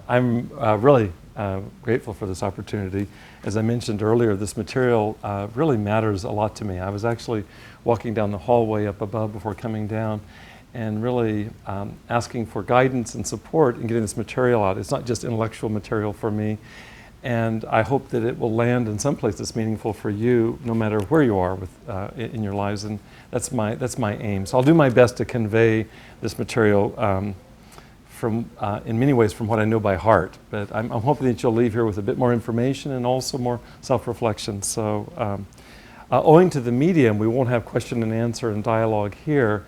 I'm really grateful for this opportunity. As I mentioned earlier, this material really matters a lot to me. I was actually walking down the hallway up above before coming down and really asking for guidance and support in getting this material out. It's not just intellectual material for me, and I hope that it will land in some place that's meaningful for you, no matter where you are in your lives, and that's my aim. So I'll do my best to convey this material in many ways from what I know by heart, but I'm hoping that you'll leave here with a bit more information and also more self-reflection. So owing to the medium, we won't have question and answer and dialogue here,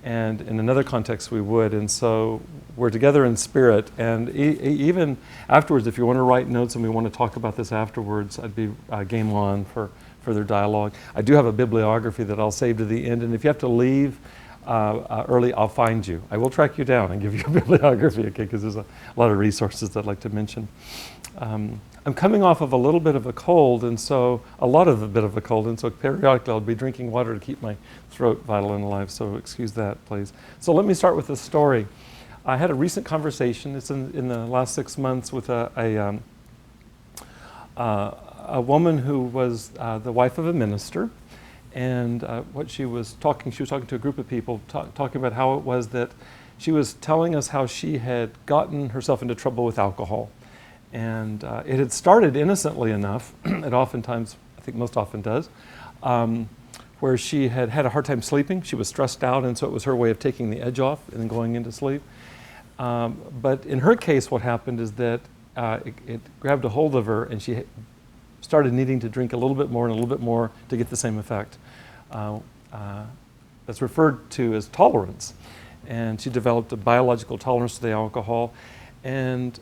and in another context we would, and so we're together in spirit, and even afterwards, if you want to write notes and we want to talk about this afterwards, I'd be game on for further dialogue. I do have a bibliography that I'll save to the end, and if you have to leave early, I'll find you. I will track you down and give you a bibliography, okay, because there's a lot of resources that I'd like to mention. I'm coming off of a little bit of a cold, and so periodically I'll be drinking water to keep my throat vital and alive, so excuse that, please. So let me start with a story. I had a recent conversation, it's in the last 6 months, with a woman who was the wife of a minister, and she was talking to a group of people, talking about how it was that she was telling us how she had gotten herself into trouble with alcohol. And it had started innocently enough, it oftentimes, I think most often does, where she had had a hard time sleeping. She was stressed out, and so it was her way of taking the edge off and then going into sleep. But in her case, what happened is that it grabbed a hold of her, and she started needing to drink a little bit more and a little bit more to get the same effect. That's referred to as tolerance. And she developed a biological tolerance to the alcohol. And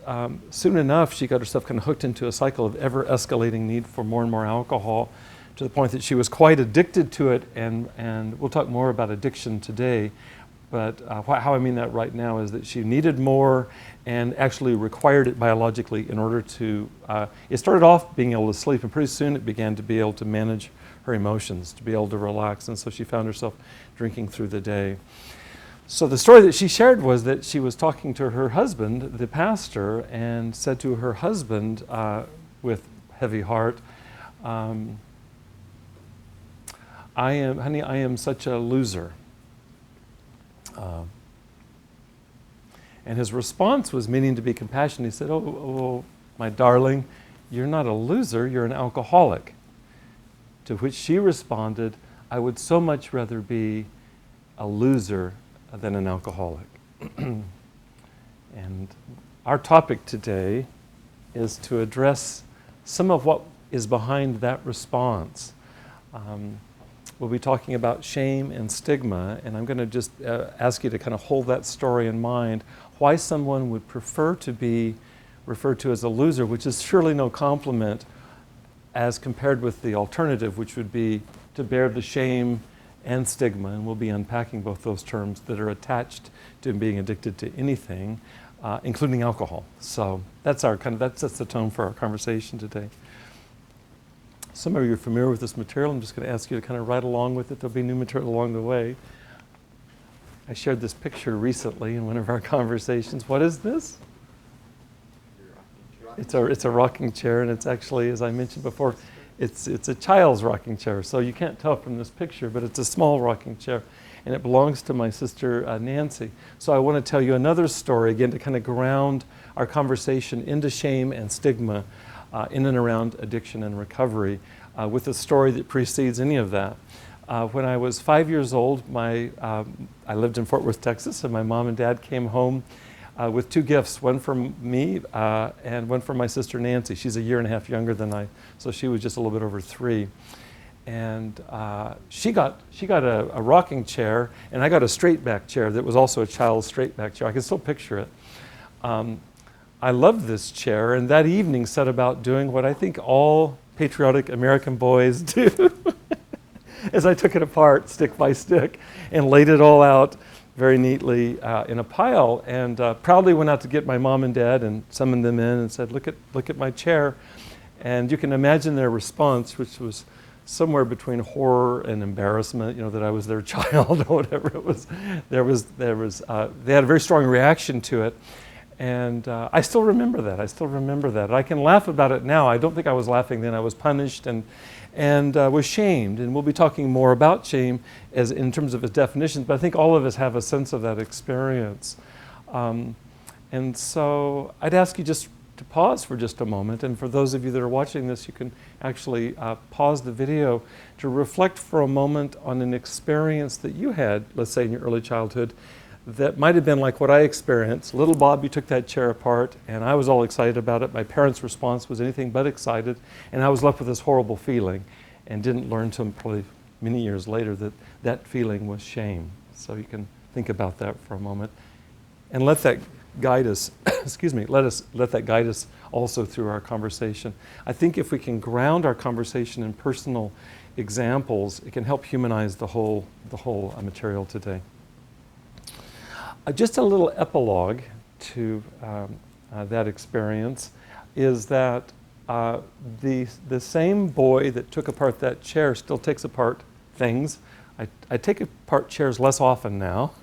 soon enough, she got herself kind of hooked into a cycle of ever-escalating need for more and more alcohol, to the point that she was quite addicted to it. And we'll talk more about addiction today. But how I mean that right now is that she needed more and actually required it biologically in order to, it started off being able to sleep, and pretty soon it began to be able to manage her emotions, to be able to relax. And so she found herself drinking through the day. So the story that she shared was that she was talking to her husband, the pastor, and said to her husband with heavy heart, honey, I am such a loser. And his response was meaning to be compassionate. He said, oh, my darling, you're not a loser, you're an alcoholic. To which she responded, I would so much rather be a loser than an alcoholic. And our topic today is to address some of what is behind that response. We'll be talking about shame and stigma, and I'm going to just ask you to kind of hold that story in mind, why someone would prefer to be referred to as a loser, which is surely no compliment, as compared with the alternative, which would be to bear the shame and stigma, and we'll be unpacking both those terms that are attached to being addicted to anything, including alcohol. So that's the tone for our conversation today. Some of you are familiar with this material. I'm just going to ask you to kind of ride along with it. There'll be new material along the way. I shared this picture recently in one of our conversations. What is this? It's a rocking chair, and it's actually, as I mentioned before, it's a child's rocking chair. So you can't tell from this picture, but it's a small rocking chair, and it belongs to my sister Nancy. So I want to tell you another story, again, to kind of ground our conversation into shame and stigma in and around addiction and recovery, with a story that precedes any of that. When I was 5 years old, I lived in Fort Worth, Texas, and my mom and dad came home with two gifts, one from me and one from my sister Nancy. She's a year and a half younger than I, so she was just a little bit over 3. And she got a rocking chair, and I got a straight back chair that was also a child's straight back chair. I can still picture it. I loved this chair, and that evening set about doing what I think all patriotic American boys do. As I took it apart, stick by stick, and laid it all out very neatly in a pile, and proudly went out to get my mom and dad and summoned them in and said, look at my chair. And you can imagine their response, which was somewhere between horror and embarrassment, that I was their child or whatever it was. They had a very strong reaction to it. And I still remember that. I still remember that. I can laugh about it now. I don't think I was laughing then. I was punished and was shamed. And we'll be talking more about shame as in terms of its definitions, but I think all of us have a sense of that experience. And so I'd ask you just to pause for just a moment. And for those of you that are watching this, you can actually pause the video to reflect for a moment on an experience that you had, let's say in your early childhood, that might have been like what I experienced. Little Bobby took that chair apart, and I was all excited about it. My parents' response was anything but excited, and I was left with this horrible feeling and didn't learn until probably many years later that that feeling was shame. So you can think about that for a moment and let that guide us, excuse me, let that guide us also through our conversation. I think if we can ground our conversation in personal examples, it can help humanize the whole material today. Just a little epilogue to that experience is that the same boy that took apart that chair still takes apart things. I take apart chairs less often now,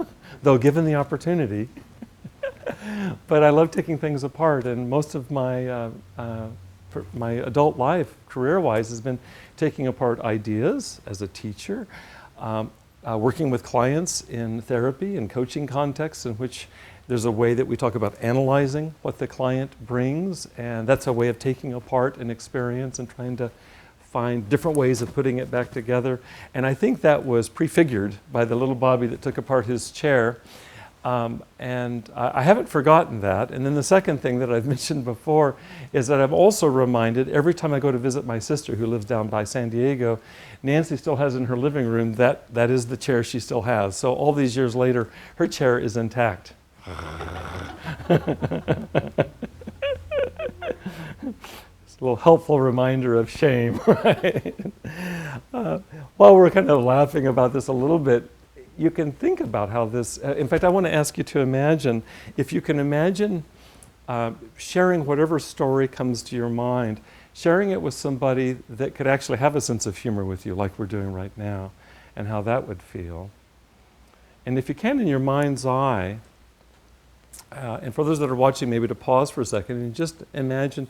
though given the opportunity. But I love taking things apart, and most of my my adult life, career-wise, has been taking apart ideas as a teacher, working with clients in therapy and coaching contexts in which there's a way that we talk about analyzing what the client brings, and that's a way of taking apart an experience and trying to find different ways of putting it back together. And I think that was prefigured by the little Bobby that took apart his chair. And I haven't forgotten that. And then the second thing that I've mentioned before is that I'm also reminded every time I go to visit my sister who lives down by San Diego, Nancy still has in her living room that is the chair she still has. So all these years later, her chair is intact. It's a little helpful reminder of shame, right? While we're kind of laughing about this a little bit, you can think about how this, in fact, I want to ask you to imagine, if you can imagine sharing whatever story comes to your mind, sharing it with somebody that could actually have a sense of humor with you, like we're doing right now, and how that would feel. And if you can, in your mind's eye, and for those that are watching, maybe to pause for a second and just imagine,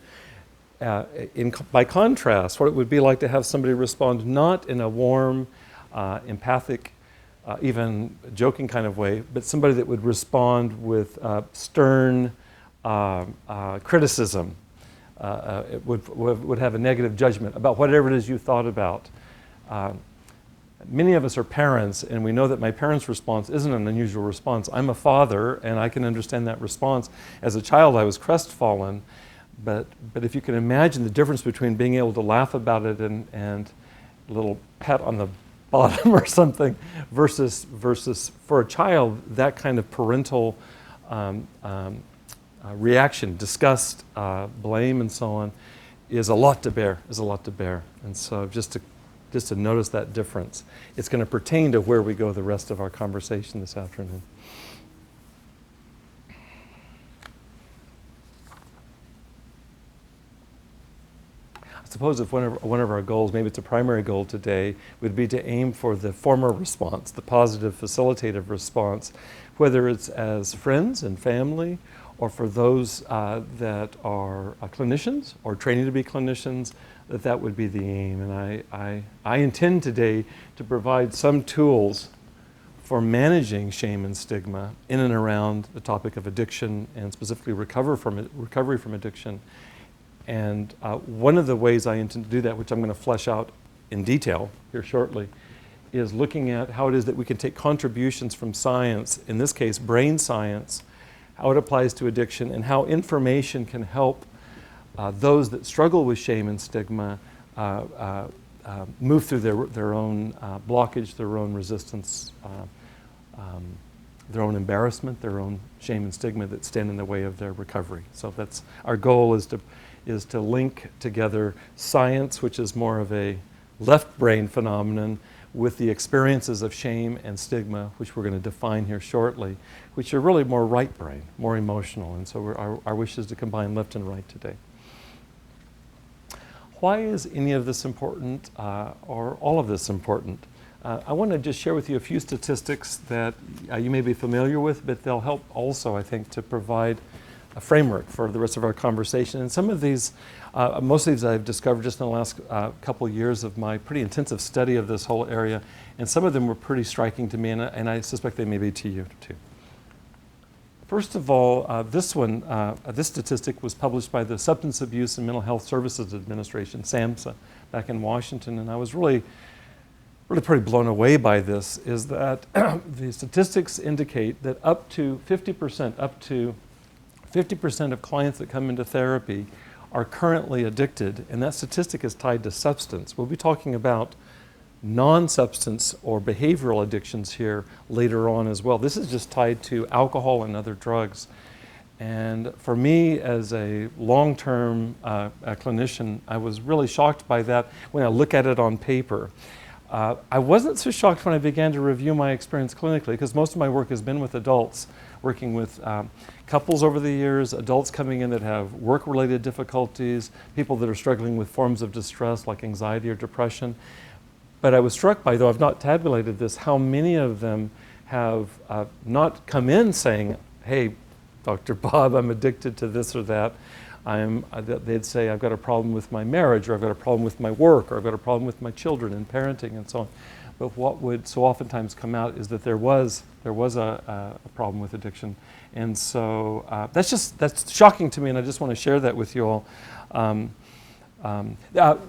by contrast, what it would be like to have somebody respond not in a warm, empathic, even joking kind of way, but somebody that would respond with stern criticism, it would have a negative judgment about whatever it is you thought about. Many of us are parents, and we know that my parents' response isn't an unusual response. I'm a father, and I can understand that response. As a child, I was crestfallen, but if you can imagine the difference between being able to laugh about it and a little pat on the bottom or something versus for a child, that kind of parental reaction, disgust, blame, and so on, is a lot to bear. And so just to notice that difference, it's going to pertain to where we go the rest of our conversation this afternoon. I suppose if one of our goals, maybe it's a primary goal today, would be to aim for the former response, the positive facilitative response, whether it's as friends and family, or for those that are clinicians or training to be clinicians, that would be the aim. And I intend today to provide some tools for managing shame and stigma in and around the topic of addiction, and specifically recovery from addiction. And one of the ways I intend to do that, which I'm going to flesh out in detail here shortly, is looking at how it is that we can take contributions from science, in this case brain science, how it applies to addiction, and how information can help those that struggle with shame and stigma move through their own blockage, their own resistance, their own embarrassment, their own shame and stigma that stand in the way of their recovery. So that's our goal, is to link together science, which is more of a left brain phenomenon, with the experiences of shame and stigma, which we're going to define here shortly, which are really more right brain, more emotional. And so our wish is to combine left and right today. Why is any of this important, or all of this important? I want to just share with you a few statistics that you may be familiar with, but they'll help also, I think, to provide a framework for the rest of our conversation. And some of these, most of these I've discovered just in the last couple of years of my pretty intensive study of this whole area, and some of them were pretty striking to me, and I suspect they may be to you too. First of all, this statistic was published by the Substance Abuse and Mental Health Services Administration, SAMHSA, back in Washington, and I was really pretty blown away by this, is that the statistics indicate that up to 50% of clients that come into therapy are currently addicted, and that statistic is tied to substance. We'll be talking about non-substance or behavioral addictions here later on as well. This is just tied to alcohol and other drugs. And for me, as a long-term clinician, I was really shocked by that when I look at it on paper. I wasn't so shocked when I began to review my experience clinically, because most of my work has been with adults, working with couples over the years, adults coming in that have work-related difficulties, people that are struggling with forms of distress like anxiety or depression. But I was struck by, though I've not tabulated this, how many of them have not come in saying, hey, Dr. Bob, I'm addicted to this or that. They'd say, I've got a problem with my marriage, or I've got a problem with my work, or I've got a problem with my children and parenting and so on. But what would so oftentimes come out is that there was a problem with addiction. And so that's shocking to me, and I just want to share that with you all.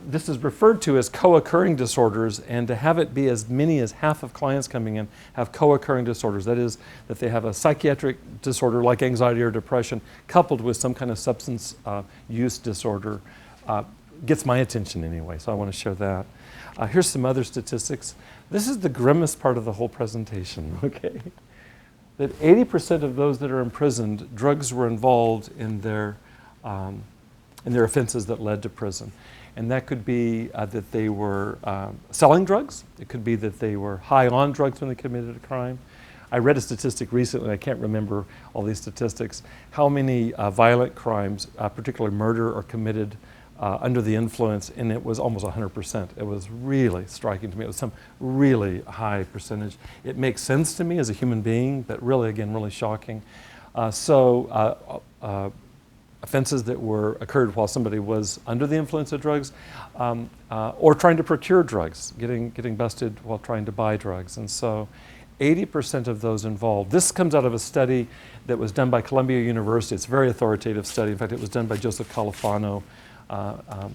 This is referred to as co-occurring disorders, and to have it be as many as half of clients coming in have co-occurring disorders. That is, that they have a psychiatric disorder like anxiety or depression coupled with some kind of substance use disorder. Gets my attention anyway, so I want to share that. Here's some other statistics. This is the grimmest part of the whole presentation, okay? That 80% of those that are imprisoned, drugs were involved in their offenses that led to prison. And that could be that they were selling drugs. It could be that they were high on drugs when they committed a crime. I read a statistic recently, I can't remember all these statistics, how many violent crimes, particularly murder, are committed under the influence, and it was almost 100%. It was really striking to me. It was some really high percentage. It makes sense to me as a human being, but really, again, really shocking. Offenses that occurred while somebody was under the influence of drugs, or trying to procure drugs, getting busted while trying to buy drugs. And so 80% of those involved. This comes out of a study that was done by Columbia University. It's a very authoritative study. In fact, it was done by Joseph Califano out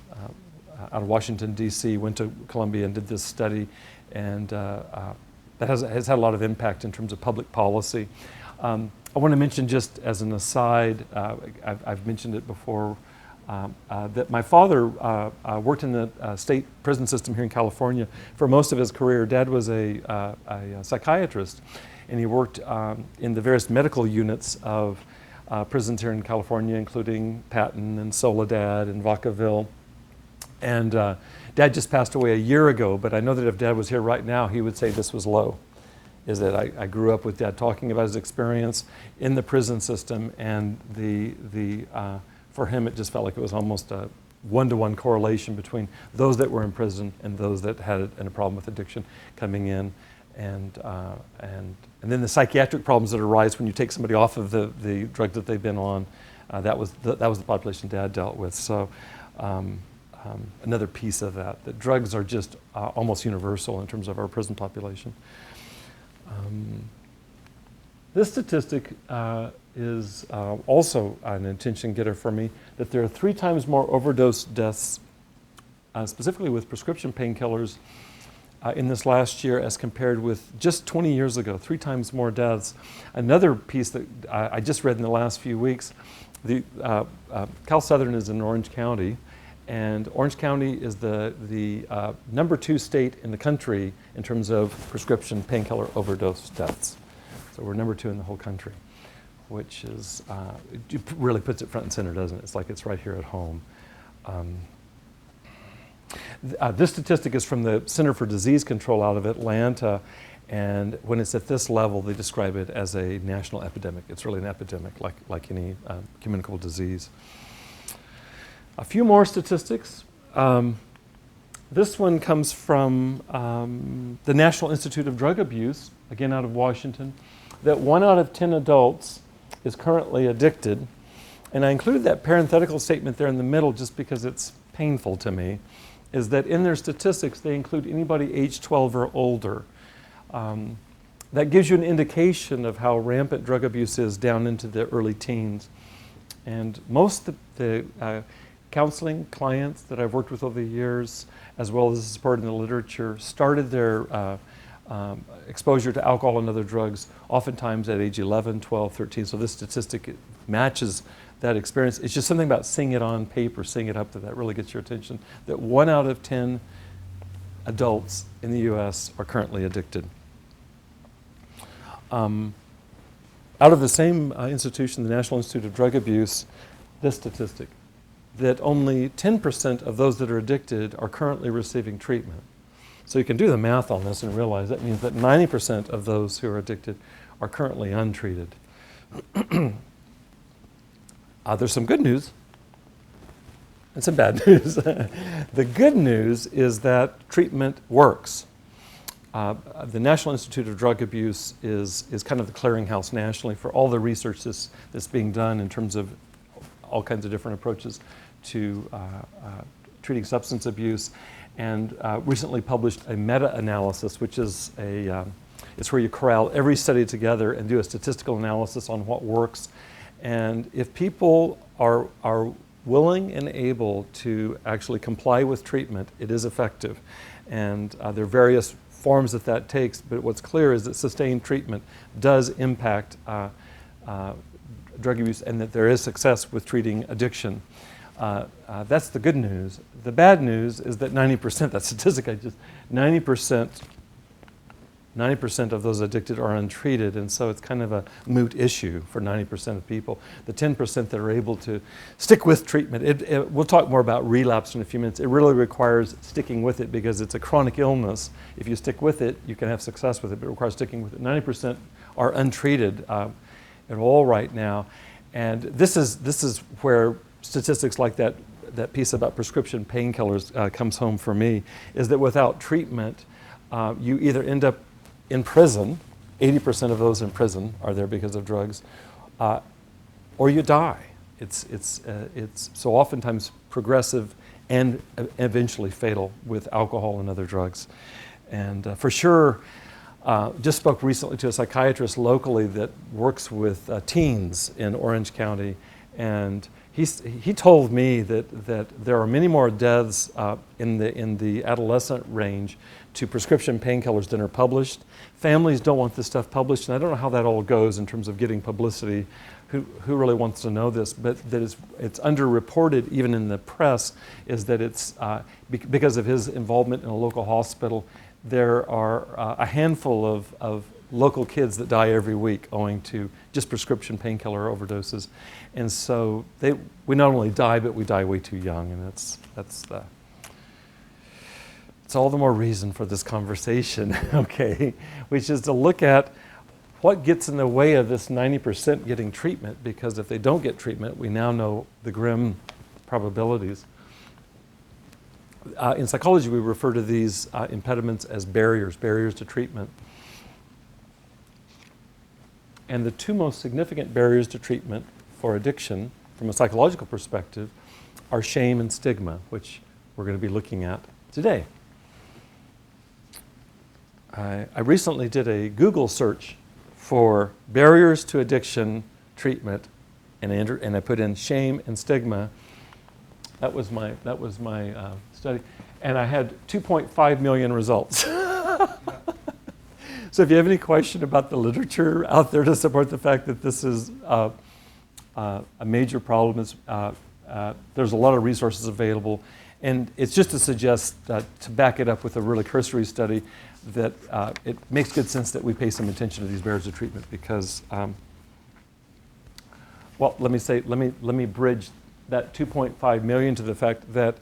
of Washington, D.C., went to Columbia and did this study, and that has had a lot of impact in terms of public policy. I want to mention, just as an aside, I've mentioned it before, that my father worked in the state prison system here in California for most of his career. Dad was a psychiatrist, and he worked in the various medical units of prisons here in California, including Patton and Soledad and Vacaville. And Dad just passed away a year ago, but I know that if Dad was here right now, he would say this was low. Is that I grew up with Dad talking about his experience in the prison system, and for him it just felt like it was almost a one-to-one correlation between those that were in prison and those that had a problem with addiction coming in, and then the psychiatric problems that arise when you take somebody off of the drug that they've been on. That was the population Dad dealt with. So another piece of that drugs are just almost universal in terms of our prison population. This statistic is also an attention getter for me, that there are 3 times more overdose deaths, specifically with prescription painkillers, in this last year as compared with just 20 years ago, 3 times more deaths. Another piece that I just read in the last few weeks, Cal Southern is in Orange County, and Orange County is the number 2 state in the country in terms of prescription painkiller overdose deaths. So we're number 2 in the whole country, which is, it really puts it front and center, doesn't it? It's like it's right here at home. This statistic is from the Center for Disease Control out of Atlanta, and when it's at this level, they describe it as a national epidemic. It's really an epidemic, like any communicable disease. A few more statistics. This one comes from the National Institute of Drug Abuse, again out of Washington, that 1 out of 10 adults is currently addicted, And I included that parenthetical statement there in the middle just because it's painful to me, is that in their statistics they include anybody age 12 or older. That gives you an indication of how rampant drug abuse is down into the early teens. And most of the counseling clients that I've worked with over the years, as well as the support in the literature, started their exposure to alcohol and other drugs oftentimes at age 11, 12, 13. So this statistic matches that experience. It's just something about seeing it on paper, seeing it up there, that really gets your attention, that 1 out of 10 adults in the US are currently addicted. Out of the same institution, the National Institute of Drug Abuse, this statistic, that only 10% of those that are addicted are currently receiving treatment. So you can do the math on this and realize that means that 90% of those who are addicted are currently untreated. There's some good news and some bad news. The good news is that treatment works. The National Institute of Drug Abuse is kind of the clearinghouse nationally for all the research that's being done in terms of all kinds of different approaches to treating substance abuse, and recently published a meta-analysis, which is it's where you corral every study together and do a statistical analysis on what works. And if people are willing and able to actually comply with treatment, it is effective. And there are various forms that takes, but what's clear is that sustained treatment does impact drug abuse, and that there is success with treating addiction. That's the good news. The bad news is that 90%, that statistic 90% of those addicted are untreated, and so it's kind of a moot issue for 90% of people. The 10% that are able to stick with treatment, we'll talk more about relapse in a few minutes. It really requires sticking with it because it's a chronic illness. If you stick with it, you can have success with it, but it requires sticking with it. 90% are untreated at all right now, and this is where statistics like that piece about prescription painkillers comes home for me, is that without treatment, you either end up in prison, 80% of those in prison are there because of drugs, or you die. It's so oftentimes progressive and eventually fatal with alcohol and other drugs. And for sure, just spoke recently to a psychiatrist locally that works with teens in Orange County, and he told me that there are many more deaths in the adolescent range to prescription painkillers than are published. Families don't want this stuff published, and I don't know how that all goes in terms of getting publicity. Who really wants to know this? But that it's underreported even in the press, is that it's because of his involvement in a local hospital, there are a handful of local kids that die every week owing to just prescription painkiller overdoses. And so we not only die, but we die way too young, and it's all the more reason for this conversation, okay, which is to look at what gets in the way of this 90% getting treatment, because if they don't get treatment, we now know the grim probabilities. In psychology, we refer to these impediments as barriers to treatment. And the two most significant barriers to treatment for addiction, from a psychological perspective, are shame and stigma, which we're going to be looking at today. I recently did a Google search for barriers to addiction treatment, and I put in shame and stigma. That was my study, and I had 2.5 million results. So if you have any question about the literature out there to support the fact that this is a major problem, there's a lot of resources available, and it's just to suggest to back it up with a really cursory study that it makes good sense that we pay some attention to these barriers of treatment, because, well, let me bridge that 2.5 million to the fact that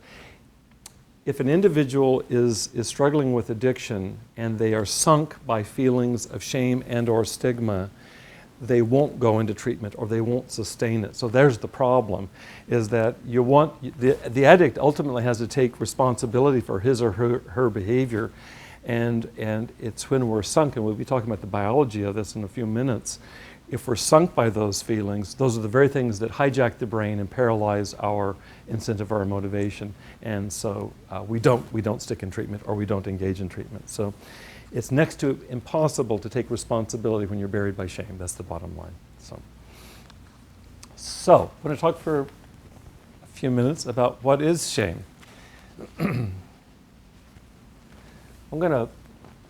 if an individual is struggling with addiction and they are sunk by feelings of shame and or stigma, they won't go into treatment or they won't sustain it. So there's the problem, is that the addict ultimately has to take responsibility for his or her behavior, and it's when we're sunk, and we'll be talking about the biology of this in a few minutes, if we're sunk by those feelings, those are the very things that hijack the brain and paralyze our incentive, our motivation. And so we don't stick in treatment, or we don't engage in treatment. So it's next to impossible to take responsibility when you're buried by shame. That's the bottom line. So I'm going to talk for a few minutes about what is shame. I'm going to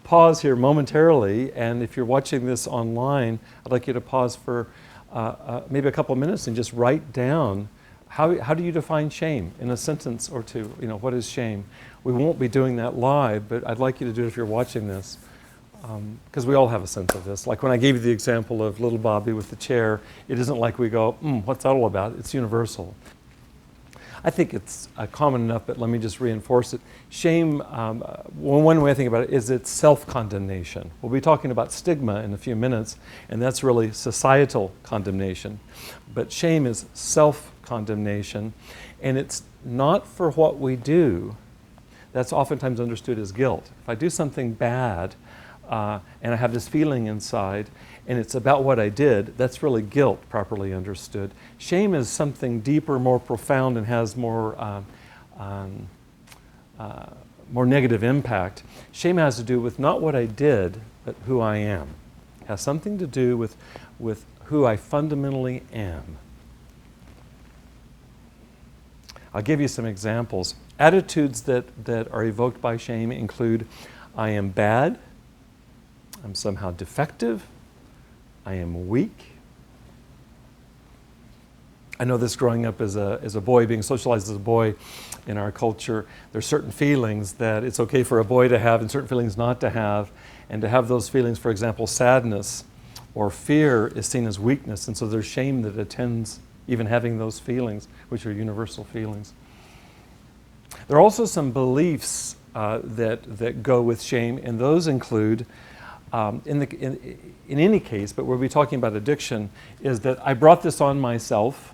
pause here momentarily, and if you're watching this online, I'd like you to pause for maybe a couple minutes and just write down how do you define shame in a sentence or two. What is shame? We won't be doing that live, but I'd like you to do it if you're watching this, because we all have a sense of this. Like when I gave you the example of little Bobby with the chair, it isn't like we go, what's that all about? It's universal. I think it's common enough, but let me just reinforce it. Shame, one way I think about it is it's self-condemnation. We'll be talking about stigma in a few minutes, and that's really societal condemnation. But shame is self-condemnation, and it's not for what we do. That's oftentimes understood as guilt. If I do something bad, and I have this feeling inside, and it's about what I did, that's really guilt, properly understood. Shame is something deeper, more profound, and has more negative impact. Shame has to do with not what I did, but who I am. It has something to do with who I fundamentally am. I'll give you some examples. Attitudes that are evoked by shame include, I am bad, I'm somehow defective, I am weak. I know this growing up as a boy, being socialized as a boy in our culture, there's certain feelings that it's okay for a boy to have and certain feelings not to have. And to have those feelings, for example, sadness or fear, is seen as weakness. And so there's shame that attends even having those feelings, which are universal feelings. There are also some beliefs that go with shame, and those include, in any case, but we'll be talking about addiction, is that I brought this on myself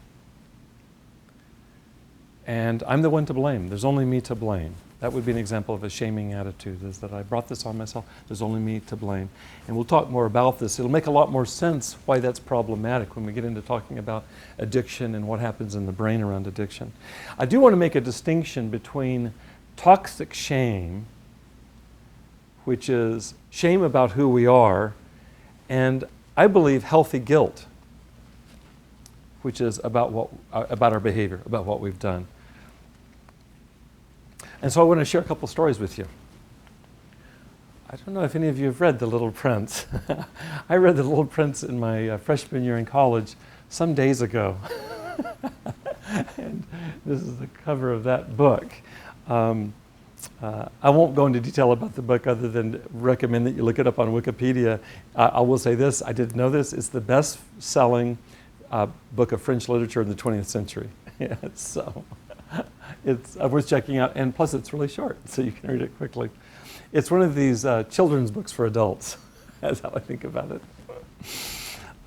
and I'm the one to blame. There's only me to blame. That would be an example of a shaming attitude, is that I brought this on myself, there's only me to blame. And we'll talk more about this. It'll make a lot more sense why that's problematic when we get into talking about addiction and what happens in the brain around addiction. I do want to make a distinction between toxic shame, which is shame about who we are, and I believe healthy guilt, which is about our behavior, about what we've done. And so I want to share a couple stories with you. I don't know if any of you have read The Little Prince. I read The Little Prince in my freshman year in college some days ago. And this is the cover of that book. I won't go into detail about the book other than recommend that you look it up on Wikipedia. I will say this, I didn't know this, it's the best-selling book of French literature in the 20th century. Yeah, so it's worth checking out, and plus it's really short, so you can read it quickly. It's one of these children's books for adults. That's how I think about it.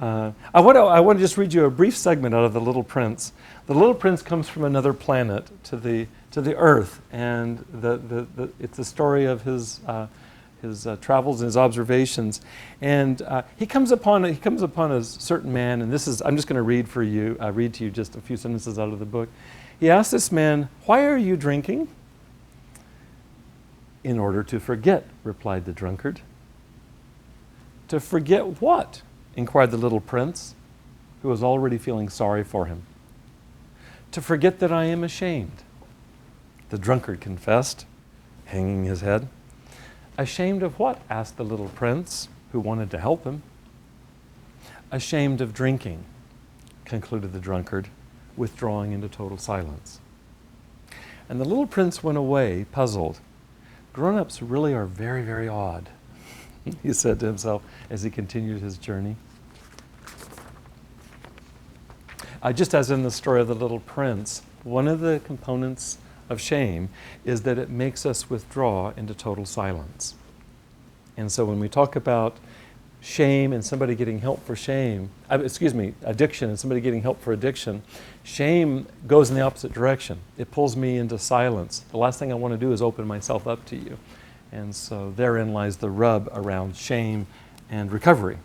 I want to just read you a brief segment out of The Little Prince. The Little Prince comes from another planet to the Earth, and it's the story of his travels and his observations. And he comes upon a certain man, and I'm just going to read to you just a few sentences out of the book. He asked this man, "Why are you drinking?" "In order to forget," replied the drunkard. "To forget what?" inquired the little prince, who was already feeling sorry for him. "To forget that I am ashamed," the drunkard confessed, hanging his head. "Ashamed of what?" asked the little prince, who wanted to help him. "Ashamed of drinking," concluded the drunkard, withdrawing into total silence. And the little prince went away, puzzled. "Grown-ups really are very, very odd," he said to himself as he continued his journey. Just as in the story of the little prince, one of the components of shame is that it makes us withdraw into total silence. And so when we talk about shame and somebody getting help for addiction and somebody getting help for addiction, shame goes in the opposite direction. It pulls me into silence. The last thing I want to do is open myself up to you. And so therein lies the rub around shame and recovery.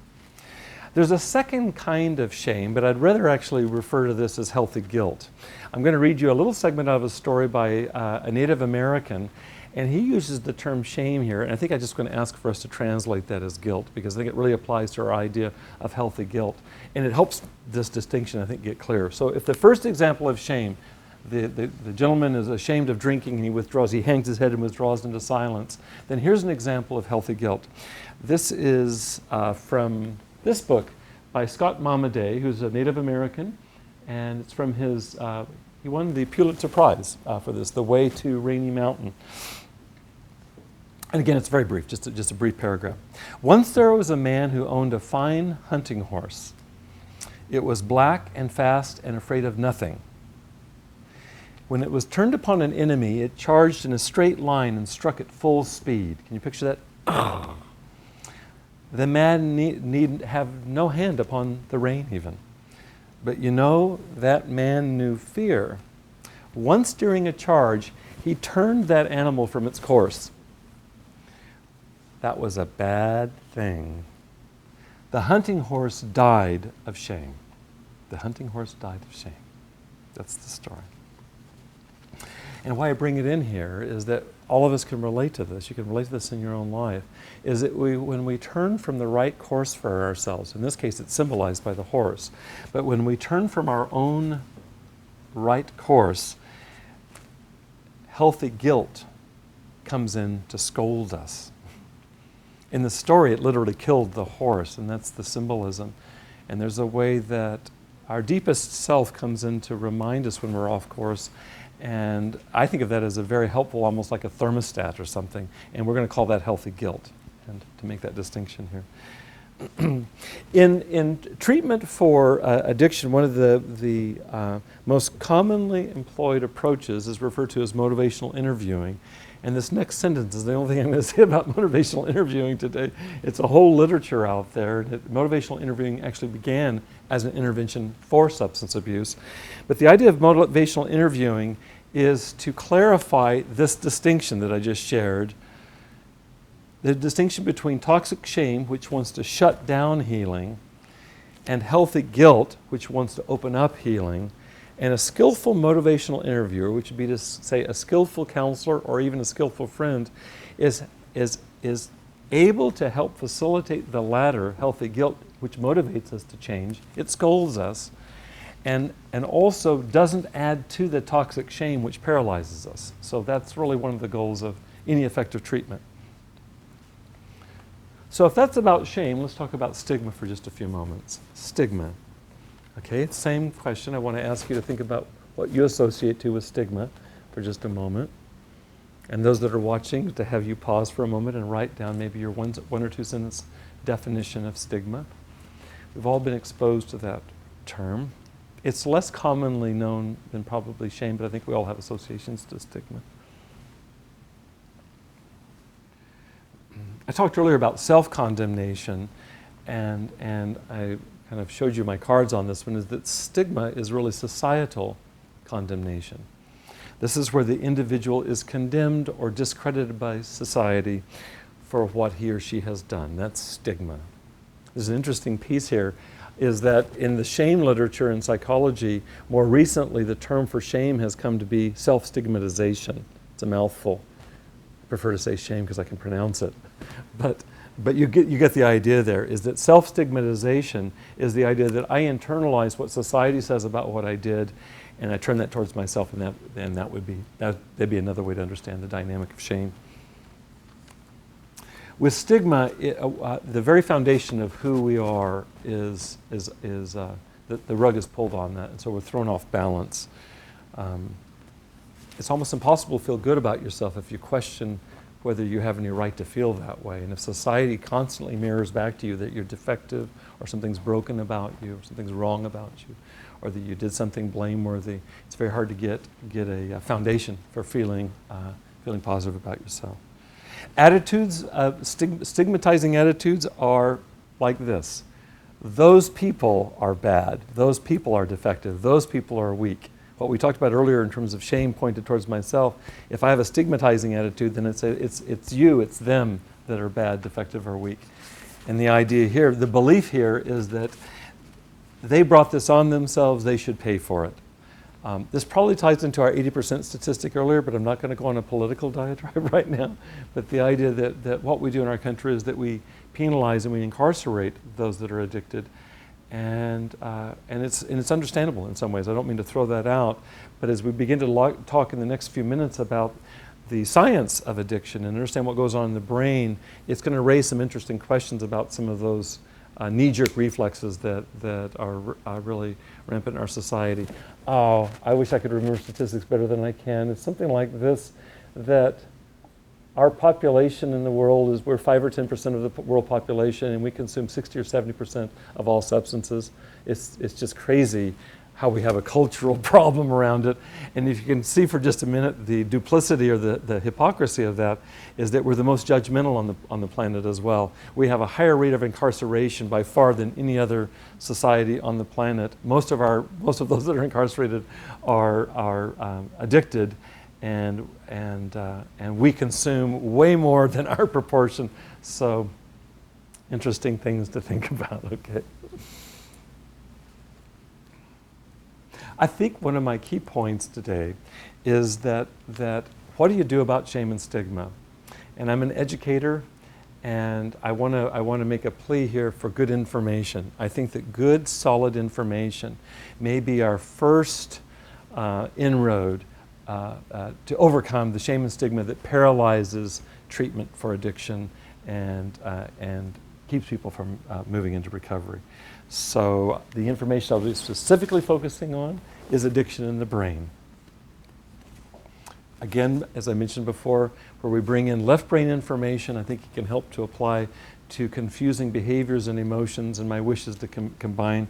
There's a second kind of shame, but I'd rather actually refer to this as healthy guilt. I'm going to read you a little segment of a story by a Native American, and he uses the term shame here, and I think I'm just going to ask for us to translate that as guilt, because I think it really applies to our idea of healthy guilt, and it helps this distinction, I think, get clear. So if the first example of shame, the gentleman is ashamed of drinking and he withdraws, he hangs his head and withdraws into silence, then here's an example of healthy guilt. This is from this book by Scott Momaday, who's a Native American, and it's from his, he won the Pulitzer Prize for this, The Way to Rainy Mountain. And again, it's very brief, just a brief paragraph. Once there was a man who owned a fine hunting horse. It was black and fast and afraid of nothing. When it was turned upon an enemy, it charged in a straight line and struck at full speed. Can you picture that? The man need have no hand upon the rein even. But you know, that man knew fear. Once during a charge, he turned that animal from its course. That was a bad thing. The hunting horse died of shame. The hunting horse died of shame. That's the story. And why I bring it in here is that all of us can relate to this. You can relate to this in your own life. Is that when we turn from the right course for ourselves, in this case it's symbolized by the horse, but when we turn from our own right course, healthy guilt comes in to scold us. In the story, it literally killed the horse, and that's the symbolism. And there's a way that our deepest self comes in to remind us when we're off course. And I think of that as a very helpful, almost like a thermostat or something. And we're going to call that healthy guilt, and to make that distinction here. In treatment for addiction, one of the most commonly employed approaches is referred to as motivational interviewing. And this next sentence is the only thing I'm going to say about motivational interviewing today. It's a whole literature out there. Motivational interviewing actually began as an intervention for substance abuse. But the idea of motivational interviewing is to clarify this distinction that I just shared, the distinction between toxic shame, which wants to shut down healing, and healthy guilt, which wants to open up healing. And a skillful motivational interviewer, which would be to say a skillful counselor or even a skillful friend, is able to help facilitate the latter, healthy guilt, which motivates us to change. It scolds us, and also doesn't add to the toxic shame, which paralyzes us. So that's really one of the goals of any effective treatment. So if that's about shame, let's talk about stigma for just a few moments. Stigma. Okay, same question. I want to ask you to think about what you associate to with stigma for just a moment. And those that are watching, to have you pause for a moment and write down maybe your one or two sentence definition of stigma. We've all been exposed to that term. It's less commonly known than probably shame, but I think we all have associations to stigma. I talked earlier about self-condemnation, and I kind of showed you my cards on this one, is that stigma is really societal condemnation. This is where the individual is condemned or discredited by society for what he or she has done. That's stigma. There's an interesting piece here, is that in the shame literature in psychology, more recently the term for shame has come to be self-stigmatization. It's a mouthful. I prefer to say shame because I can pronounce it. But you get the idea there, is that self-stigmatization is the idea that I internalize what society says about what I did, and I turn that towards myself, and that'd be another way to understand the dynamic of shame. With stigma, the very foundation of who we are is the rug is pulled on that, and so we're thrown off balance. It's almost impossible to feel good about yourself if you question whether you have any right to feel that way. And if society constantly mirrors back to you that you're defective, or something's broken about you, or something's wrong about you, or that you did something blameworthy, it's very hard to get a foundation for feeling positive about yourself. Attitudes, stigmatizing attitudes are like this. Those people are bad. Those people are defective. Those people are weak. What we talked about earlier in terms of shame pointed towards myself, if I have a stigmatizing attitude, then it's you, it's them that are bad, defective, or weak. And the idea here, the belief here is that they brought this on themselves, they should pay for it. This probably ties into our 80% statistic earlier, but I'm not going to go on a political diatribe right now. But the idea that what we do in our country is that we penalize and we incarcerate those that are addicted. And it's understandable in some ways. I don't mean to throw that out, but as we begin to talk in the next few minutes about the science of addiction and understand what goes on in the brain, it's going to raise some interesting questions about some of those knee-jerk reflexes that are really rampant in our society. Oh, I wish I could remember statistics better than I can. It's something like this, that our population in the world is, we're 5 or 10% of the world population, and we consume 60 or 70% of all substances. It's just crazy how we have a cultural problem around it. And if you can see for just a minute, the duplicity or the hypocrisy of that is that we're the most judgmental on the planet as well. We have a higher rate of incarceration by far than any other society on the planet. Most of those that are incarcerated are addicted, and we consume way more than our proportion. So interesting things to think about, okay? I think one of my key points today is that what do you do about shame and stigma? And I'm an educator, and I want to make a plea here for good information. I think that good, solid information may be our first inroad to overcome the shame and stigma that paralyzes treatment for addiction and keeps people from moving into recovery. So the information I'll be specifically focusing on is addiction in the brain. Again, as I mentioned before, where we bring in left brain information, I think it can help to apply to confusing behaviors and emotions, and my wish is to combine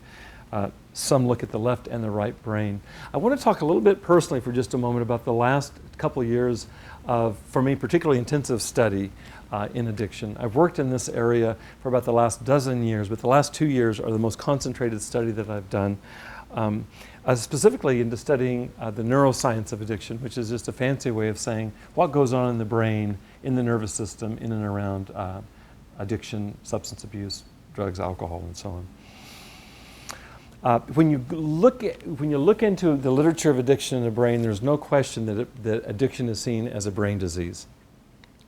some look at the left and the right brain. I want to talk a little bit personally for just a moment about the last couple of years of, for me, particularly intensive study in addiction. I've worked in this area for about the last dozen years, but the last 2 years are the most concentrated study that I've done, specifically into studying the neuroscience of addiction, which is just a fancy way of saying what goes on in the brain, in the nervous system, in and around addiction, substance abuse, drugs, alcohol, and so on. When you look into the literature of addiction in the brain, there's no question that addiction is seen as a brain disease.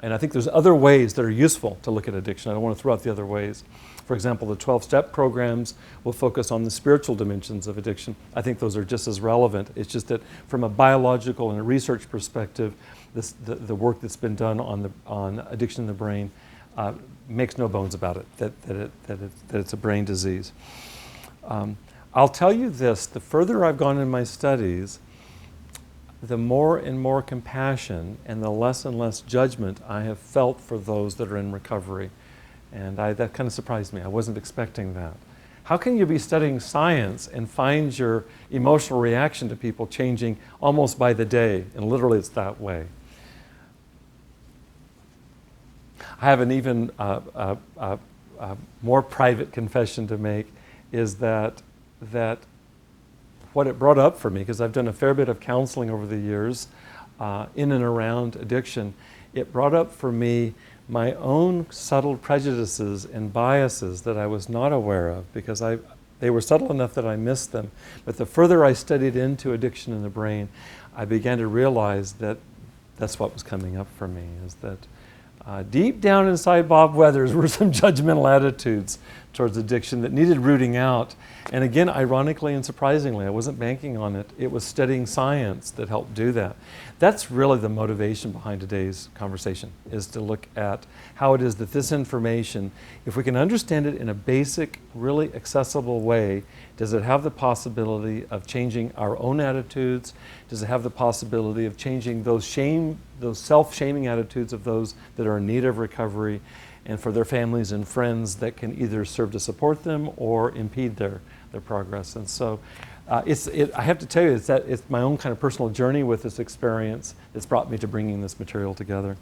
And I think there's other ways that are useful to look at addiction. I don't want to throw out the other ways. For example, the 12-step programs will focus on the spiritual dimensions of addiction. I think those are just as relevant. It's just that from a biological and a research perspective, the work that's been done on addiction in the brain makes no bones about it, that it's a brain disease. I'll tell you this, the further I've gone in my studies, the more and more compassion and the less and less judgment I have felt for those that are in recovery. And that kind of surprised me. I wasn't expecting that. How can you be studying science and find your emotional reaction to people changing almost by the day? And literally it's that way. I have an even more private confession to make, is that what it brought up for me, because I've done a fair bit of counseling over the years in and around addiction, it brought up for me my own subtle prejudices and biases that I was not aware of, because they were subtle enough that I missed them. But the further I studied into addiction in the brain, I began to realize that that's what was coming up for me, is that deep down inside Bob Weathers were some judgmental attitudes towards addiction that needed rooting out. And again, ironically and surprisingly, I wasn't banking on it. It was studying science that helped do that. That's really the motivation behind today's conversation, is to look at how it is that this information, if we can understand it in a basic, really accessible way, does it have the possibility of changing our own attitudes? Does it have the possibility of changing those self-shaming attitudes of those that are in need of recovery, and for their families and friends that can either serve to support them or impede their progress? And so I have to tell you, it's my own kind of personal journey with this experience that's brought me to bringing this material together.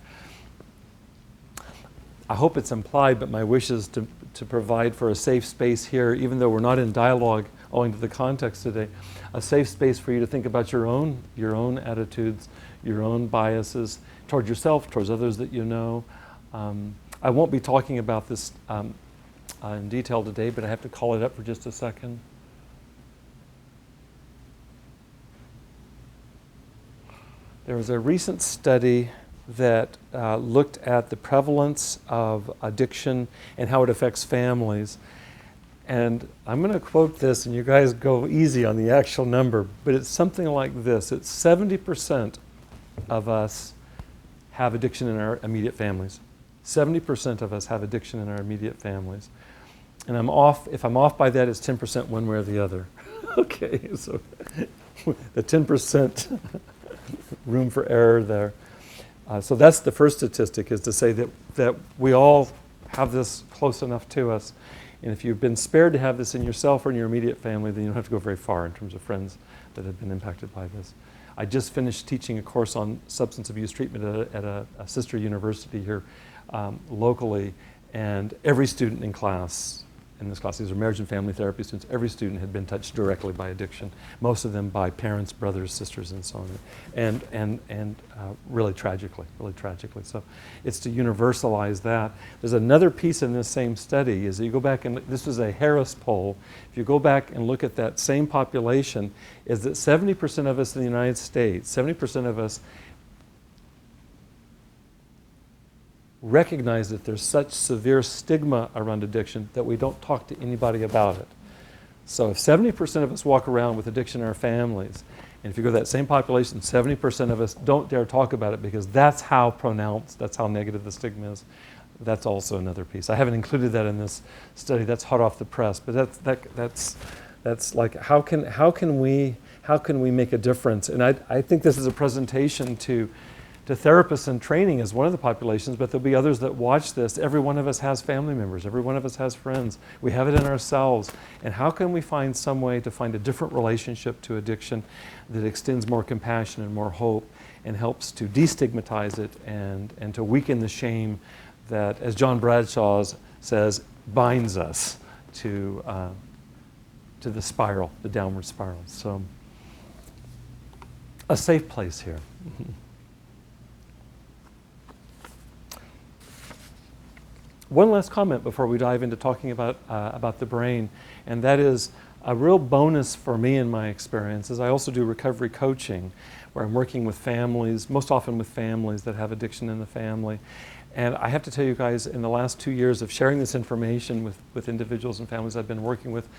I hope it's implied, but my wish is to provide for a safe space here, even though we're not in dialogue owing to the context today, a safe space for you to think about your own attitudes, your own biases toward yourself, towards others that you know. I won't be talking about this in detail today, but I have to call it up for just a second. There was a recent study that looked at the prevalence of addiction and how it affects families. And I'm going to quote this, and you guys go easy on the actual number, but it's something like this. It's 70% of us have addiction in our immediate families. 70% of us have addiction in our immediate families. And if I'm off by that, it's 10% one way or the other. Okay, so the 10% room for error there. So that's the first statistic, is to say that we all have this close enough to us. And if you've been spared to have this in yourself or in your immediate family, then you don't have to go very far in terms of friends that have been impacted by this. I just finished teaching a course on substance abuse treatment at a sister university here locally, and every student in this class, these are marriage and family therapy students, every student had been touched directly by addiction, most of them by parents, brothers, sisters, and so on, and really tragically. So it's to universalize that. There's another piece in this same study, is that you go back and, this was a Harris poll, if you go back and look at that same population, is that 70% of us in the United States, 70% of us recognize that there's such severe stigma around addiction that we don't talk to anybody about it. So if 70% of us walk around with addiction in our families, and if you go to that same population, 70% of us don't dare talk about it because that's how pronounced, that's how negative the stigma is. That's also another piece. I haven't included that in this study. That's hot off the press, but that's like, how can we make a difference? And I think this is a presentation to therapists in training as one of the populations, but there'll be others that watch this. Every one of us has family members. Every one of us has friends. We have it in ourselves. And how can we find some way to find a different relationship to addiction that extends more compassion and more hope and helps to destigmatize it and to weaken the shame that, as John Bradshaw says, binds us to the spiral, the downward spiral. So, a safe place here. One last comment before we dive into talking about the brain, and that is a real bonus for me in my experience is I also do recovery coaching, where I'm working with families, most often with families that have addiction in the family. And I have to tell you guys, in the last 2 years of sharing this information with individuals and families I've been working with,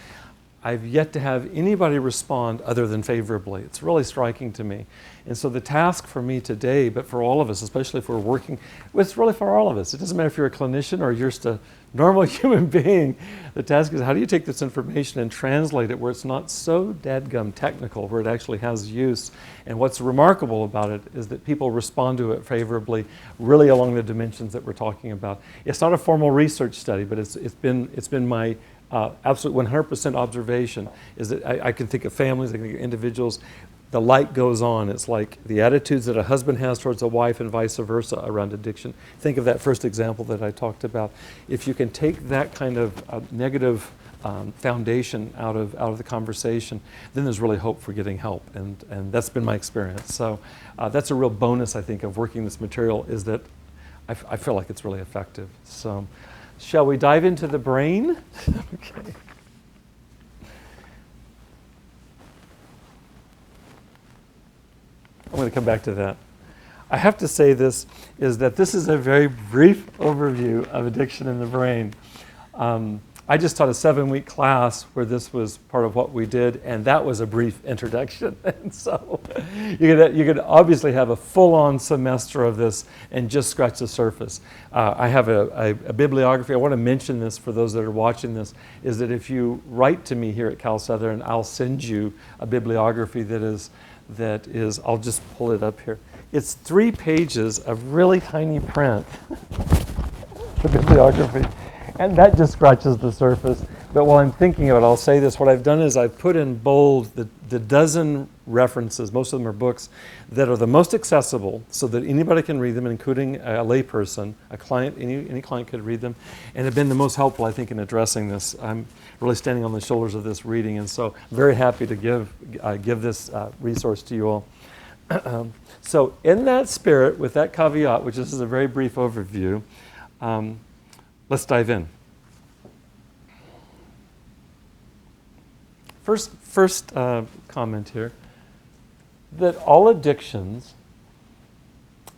I've yet to have anybody respond other than favorably. It's really striking to me. And so the task for me today, but for all of us, especially if we're working, it's really for all of us. It doesn't matter if you're a clinician or you're just a normal human being. The task is, how do you take this information and translate it where it's not so dadgum technical, where it actually has use? And what's remarkable about it is that people respond to it favorably, really along the dimensions that we're talking about. It's not a formal research study, but it's been my absolute 100% observation is that I can think of families, I can think of individuals, the light goes on. It's like the attitudes that a husband has towards a wife and vice versa around addiction. Think of that first example that I talked about. If you can take that kind of negative foundation out of the conversation, then there's really hope for getting help, and that's been my experience. So that's a real bonus, I think, of working this material, is that I feel like it's really effective. So. Shall we dive into the brain? Okay. I'm going to come back to that. I have to say this is a very brief overview of addiction in the brain. I just taught a 7-week class where this was part of what we did, and that was a brief introduction. And so you could obviously have a full-on semester of this and just scratch the surface. I have a bibliography. I want to mention this for those that are watching this, is that if you write to me here at Cal Southern, I'll send you a bibliography that is, I'll just pull it up here. It's 3 pages of really tiny print, the bibliography. And that just scratches the surface. But while I'm thinking of it, I'll say this. What I've done is I've put in bold the dozen references, most of them are books, that are the most accessible so that anybody can read them, including a layperson, a client, any client could read them, and have been the most helpful, I think, in addressing this. I'm really standing on the shoulders of this reading, and so I'm very happy to give this resource to you all. So in that spirit, with that caveat, which this is a very brief overview, let's dive in. First comment here, that all addictions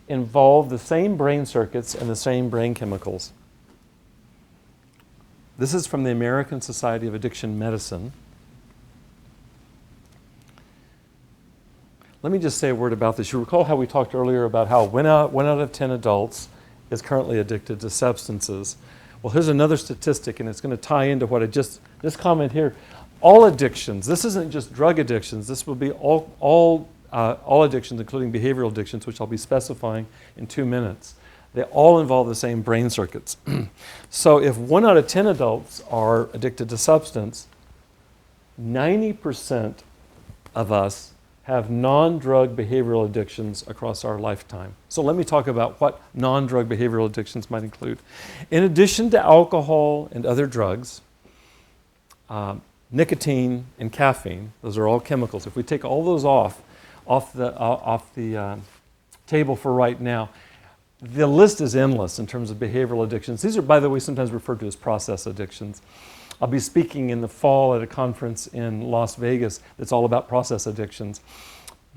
involve the same brain circuits and the same brain chemicals. This is from the American Society of Addiction Medicine. Let me just say a word about this. You recall how we talked earlier about how one out of 10 adults is currently addicted to substances. Well, here's another statistic, and it's going to tie into what this comment here. All addictions, this isn't just drug addictions, this will be all addictions, including behavioral addictions, which I'll be specifying in 2 minutes. They all involve the same brain circuits. So if 1 out of 10 adults are addicted to substance, 90% of us have non-drug behavioral addictions across our lifetime. So let me talk about what non-drug behavioral addictions might include. In addition to alcohol and other drugs, nicotine and caffeine, those are all chemicals. If we take all those off the table for right now, the list is endless in terms of behavioral addictions. These are, by the way, sometimes referred to as process addictions. I'll be speaking in the fall at a conference in Las Vegas that's all about process addictions.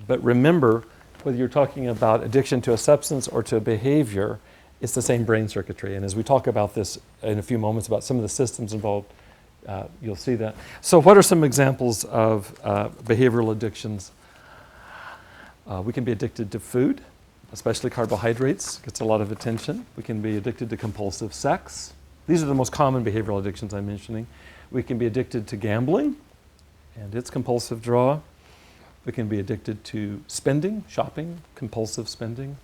But remember, whether you're talking about addiction to a substance or to a behavior, it's the same brain circuitry. And as we talk about this in a few moments about some of the systems involved, you'll see that. So what are some examples of behavioral addictions? We can be addicted to food, especially carbohydrates, gets a lot of attention. We can be addicted to compulsive sex. These are the most common behavioral addictions I'm mentioning. We can be addicted to gambling and its compulsive draw. We can be addicted to spending, shopping, compulsive spending.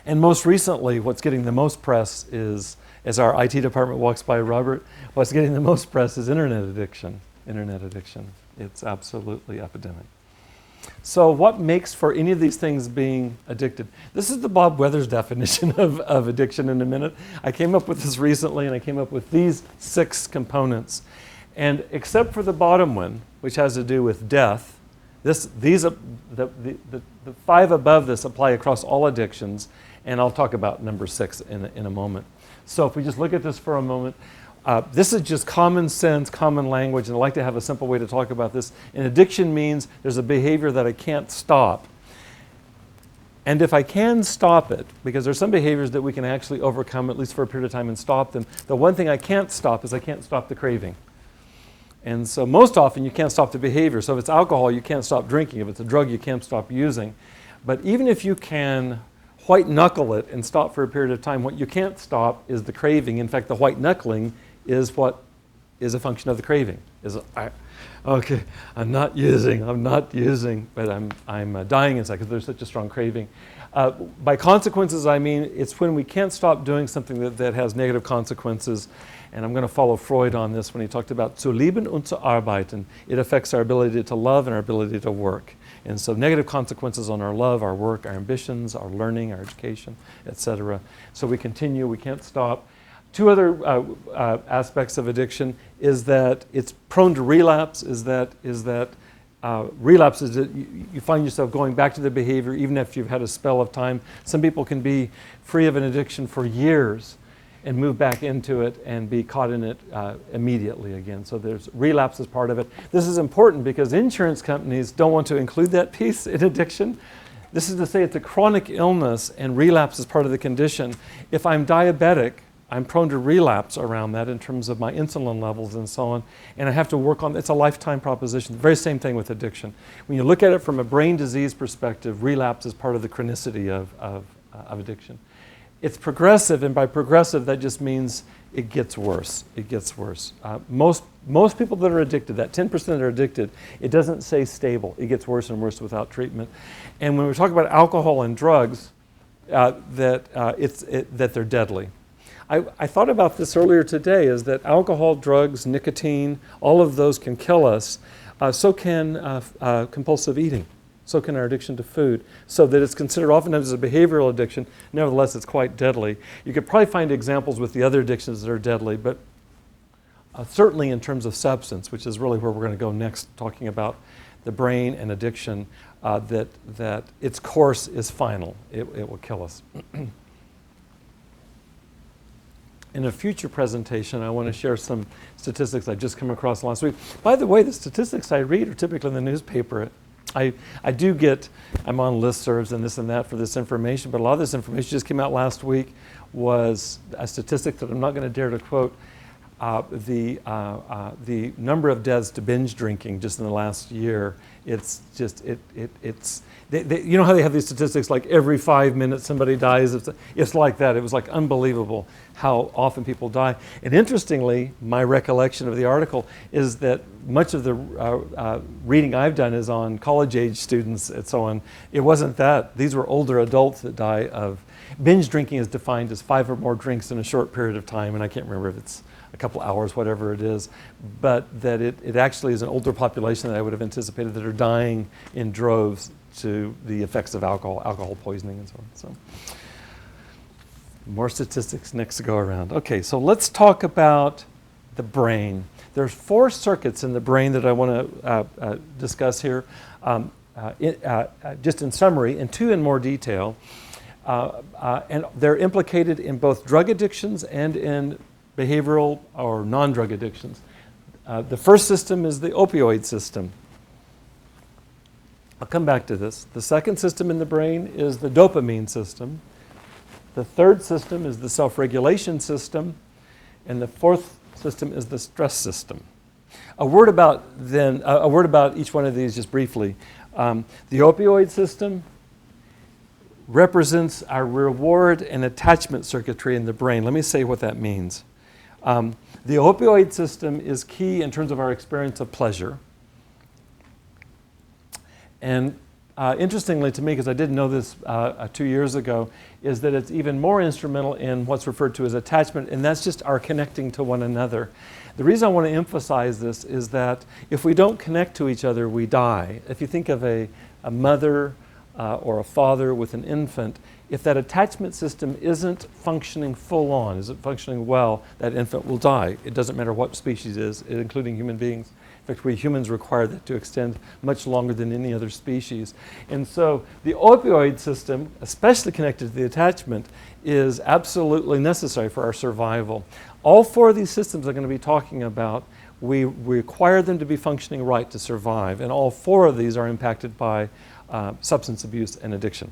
And most recently, what's getting the most press is, as our IT department walks by Robert, what's getting the most press is internet addiction. Internet addiction. It's absolutely epidemic. So what makes for any of these things being addicted? This is the Bob Weathers definition of addiction in a minute. I came up with this recently, and I came up with these 6 components. And except for the bottom one, which has to do with death, the 5 above this apply across all addictions, and I'll talk about number 6 in a moment. So if we just look at this for a moment, this is just common sense, common language, and I like to have a simple way to talk about this. An addiction means there's a behavior that I can't stop. And if I can stop it, because there's some behaviors that we can actually overcome, at least for a period of time, and stop them, the one thing I can't stop is I can't stop the craving. And so most often you can't stop the behavior. So if it's alcohol, you can't stop drinking. If it's a drug, you can't stop using. But even if you can white knuckle it and stop for a period of time, what you can't stop is the craving. In fact, the white knuckling is what is a function of the craving. I'm not using, but I'm dying inside because there's such a strong craving. By consequences, I mean it's when we can't stop doing something that has negative consequences. And I'm going to follow Freud on this when he talked about zu lieben und zu arbeiten. It affects our ability to love and our ability to work. And so negative consequences on our love, our work, our ambitions, our learning, our education, etc. So we continue, we can't stop. 2 other aspects of addiction is that it's prone to relapse, relapse is that you find yourself going back to the behavior even if you've had a spell of time. Some people can be free of an addiction for years and move back into it and be caught in it immediately again. So there's relapse as part of it. This is important because insurance companies don't want to include that piece in addiction. This is to say it's a chronic illness and relapse is part of the condition. If I'm diabetic, I'm prone to relapse around that in terms of my insulin levels and so on. And I have to work on, it's a lifetime proposition. The very same thing with addiction. When you look at it from a brain disease perspective, relapse is part of the chronicity of addiction. It's progressive, and by progressive, that just means it gets worse. It gets worse. Most people that are addicted, that 10% that are addicted, it doesn't say stable. It gets worse and worse without treatment. And when we talk about alcohol and drugs, that they're deadly. I thought about this earlier today, is that alcohol, drugs, nicotine, all of those can kill us. So can compulsive eating. So can our addiction to food. So that it's considered oftentimes as a behavioral addiction. Nevertheless, it's quite deadly. You could probably find examples with the other addictions that are deadly, but certainly in terms of substance, which is really where we're going to go next, talking about the brain and addiction, that its course is final. It will kill us. in a future presentation, I want to share some statistics I just come across last week. By the way, the statistics I read are typically in the newspaper. I'm on listservs and this and that for this information, but a lot of this information just came out last week, was a statistic that I'm not going to dare to quote. The number of deaths to binge drinking just in the last year, it's you know how they have these statistics like every 5 minutes somebody dies? It's like that. It was like unbelievable how often people die. And interestingly, my recollection of the article is that much of the reading I've done is on college age students and so on. It wasn't that. These were older adults that die of binge drinking. Is defined as 5 or more drinks in a short period of time, and I can't remember if it's a couple hours, whatever it is, but that it actually is an older population that I would have anticipated that are dying in droves to the effects of alcohol poisoning and so on. So more statistics next to go around. Okay, so let's talk about the brain. There's 4 circuits in the brain that I want to discuss here, just in summary, and 2 in more detail. And they're implicated in both drug addictions and in behavioral or non-drug addictions. The first system is the opioid system. I'll come back to this. The second system in the brain is the dopamine system. The third system is the self-regulation system. And the fourth system is the stress system. A word about each one of these just briefly. The opioid system represents our reward and attachment circuitry in the brain. Let me say what that means. The opioid system is key in terms of our experience of pleasure. And interestingly to me, because I didn't know this 2 years ago, is that it's even more instrumental in what's referred to as attachment, and that's just our connecting to one another. The reason I want to emphasize this is that if we don't connect to each other, we die. If you think of a mother or a father with an infant, if that attachment system isn't functioning full on, isn't functioning well, that infant will die. It doesn't matter what species it is, including human beings. In fact, we humans require that to extend much longer than any other species. And so the opioid system, especially connected to the attachment, is absolutely necessary for our survival. All 4 of these systems I'm going to be talking about, we require them to be functioning right to survive. And all 4 of these are impacted by substance abuse and addiction.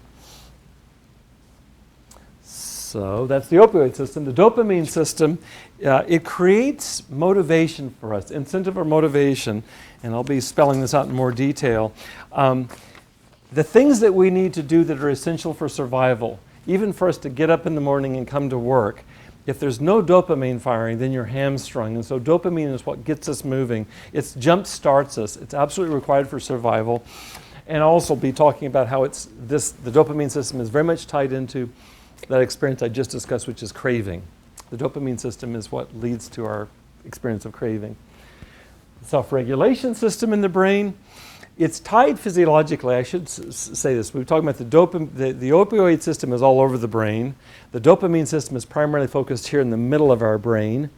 So that's the opioid system. The dopamine system, it creates motivation for us, incentive or motivation, and I'll be spelling this out in more detail. The things that we need to do that are essential for survival, even for us to get up in the morning and come to work, if there's no dopamine firing, then you're hamstrung. And so dopamine is what gets us moving. It jump starts us. It's absolutely required for survival. And I'll also be talking about how the dopamine system is very much tied into that experience I just discussed, which is craving. The dopamine system is what leads to our experience of craving. The self-regulation system in the brain, it's tied physiologically. I should say this. We were talking about the opioid system is all over the brain. The dopamine system is primarily focused here in the middle of our brain.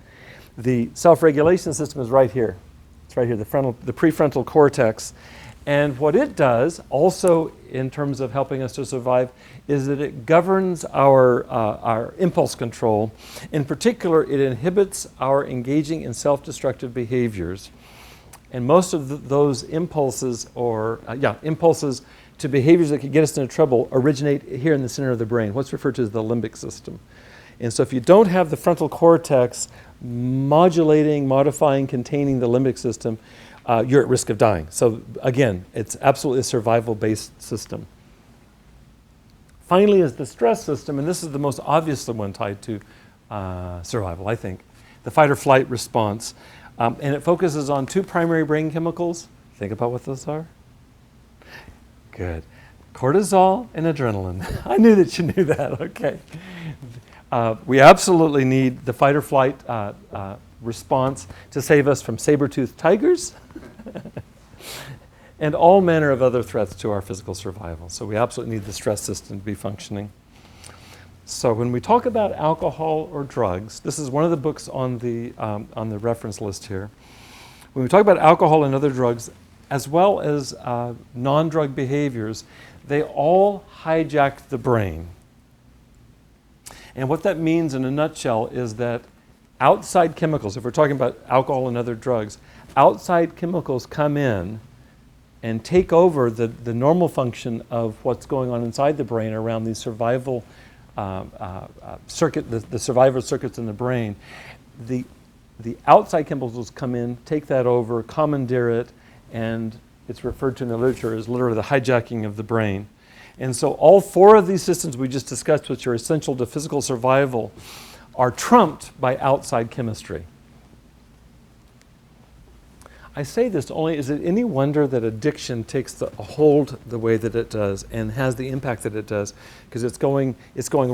The self-regulation system is right here. It's right here, the prefrontal cortex. And what it does, also in terms of helping us to survive, is that it governs our impulse control. In particular, it inhibits our engaging in self-destructive behaviors. And most of those impulses, impulses to behaviors that could get us into trouble, originate here in the center of the brain, what's referred to as the limbic system. And so if you don't have the frontal cortex modulating, modifying, containing the limbic system, you're at risk of dying. So again, it's absolutely a survival-based system. Finally is the stress system, and this is the most obvious one tied to survival, I think. The fight or flight response. And it focuses on 2 primary brain chemicals. Think about what those are. Good. Cortisol and adrenaline. I knew that you knew that, okay. We absolutely need the fight or flight response to save us from saber-toothed tigers and all manner of other threats to our physical survival. So we absolutely need the stress system to be functioning. So when we talk about alcohol or drugs, this is one of the books on the reference list here. When we talk about alcohol and other drugs, as well as non-drug behaviors, they all hijack the brain. And what that means in a nutshell is that outside chemicals, if we're talking about alcohol and other drugs, outside chemicals come in and take over the normal function of what's going on inside the brain around these survival the survival circuits in the brain. The outside chemicals come in, take that over, commandeer it, and it's referred to in the literature as literally the hijacking of the brain. And so all four of these systems we just discussed, which are essential to physical survival, are trumped by outside chemistry. I say this only, is it any wonder that addiction takes a hold the way that it does and has the impact that it does? Because it's going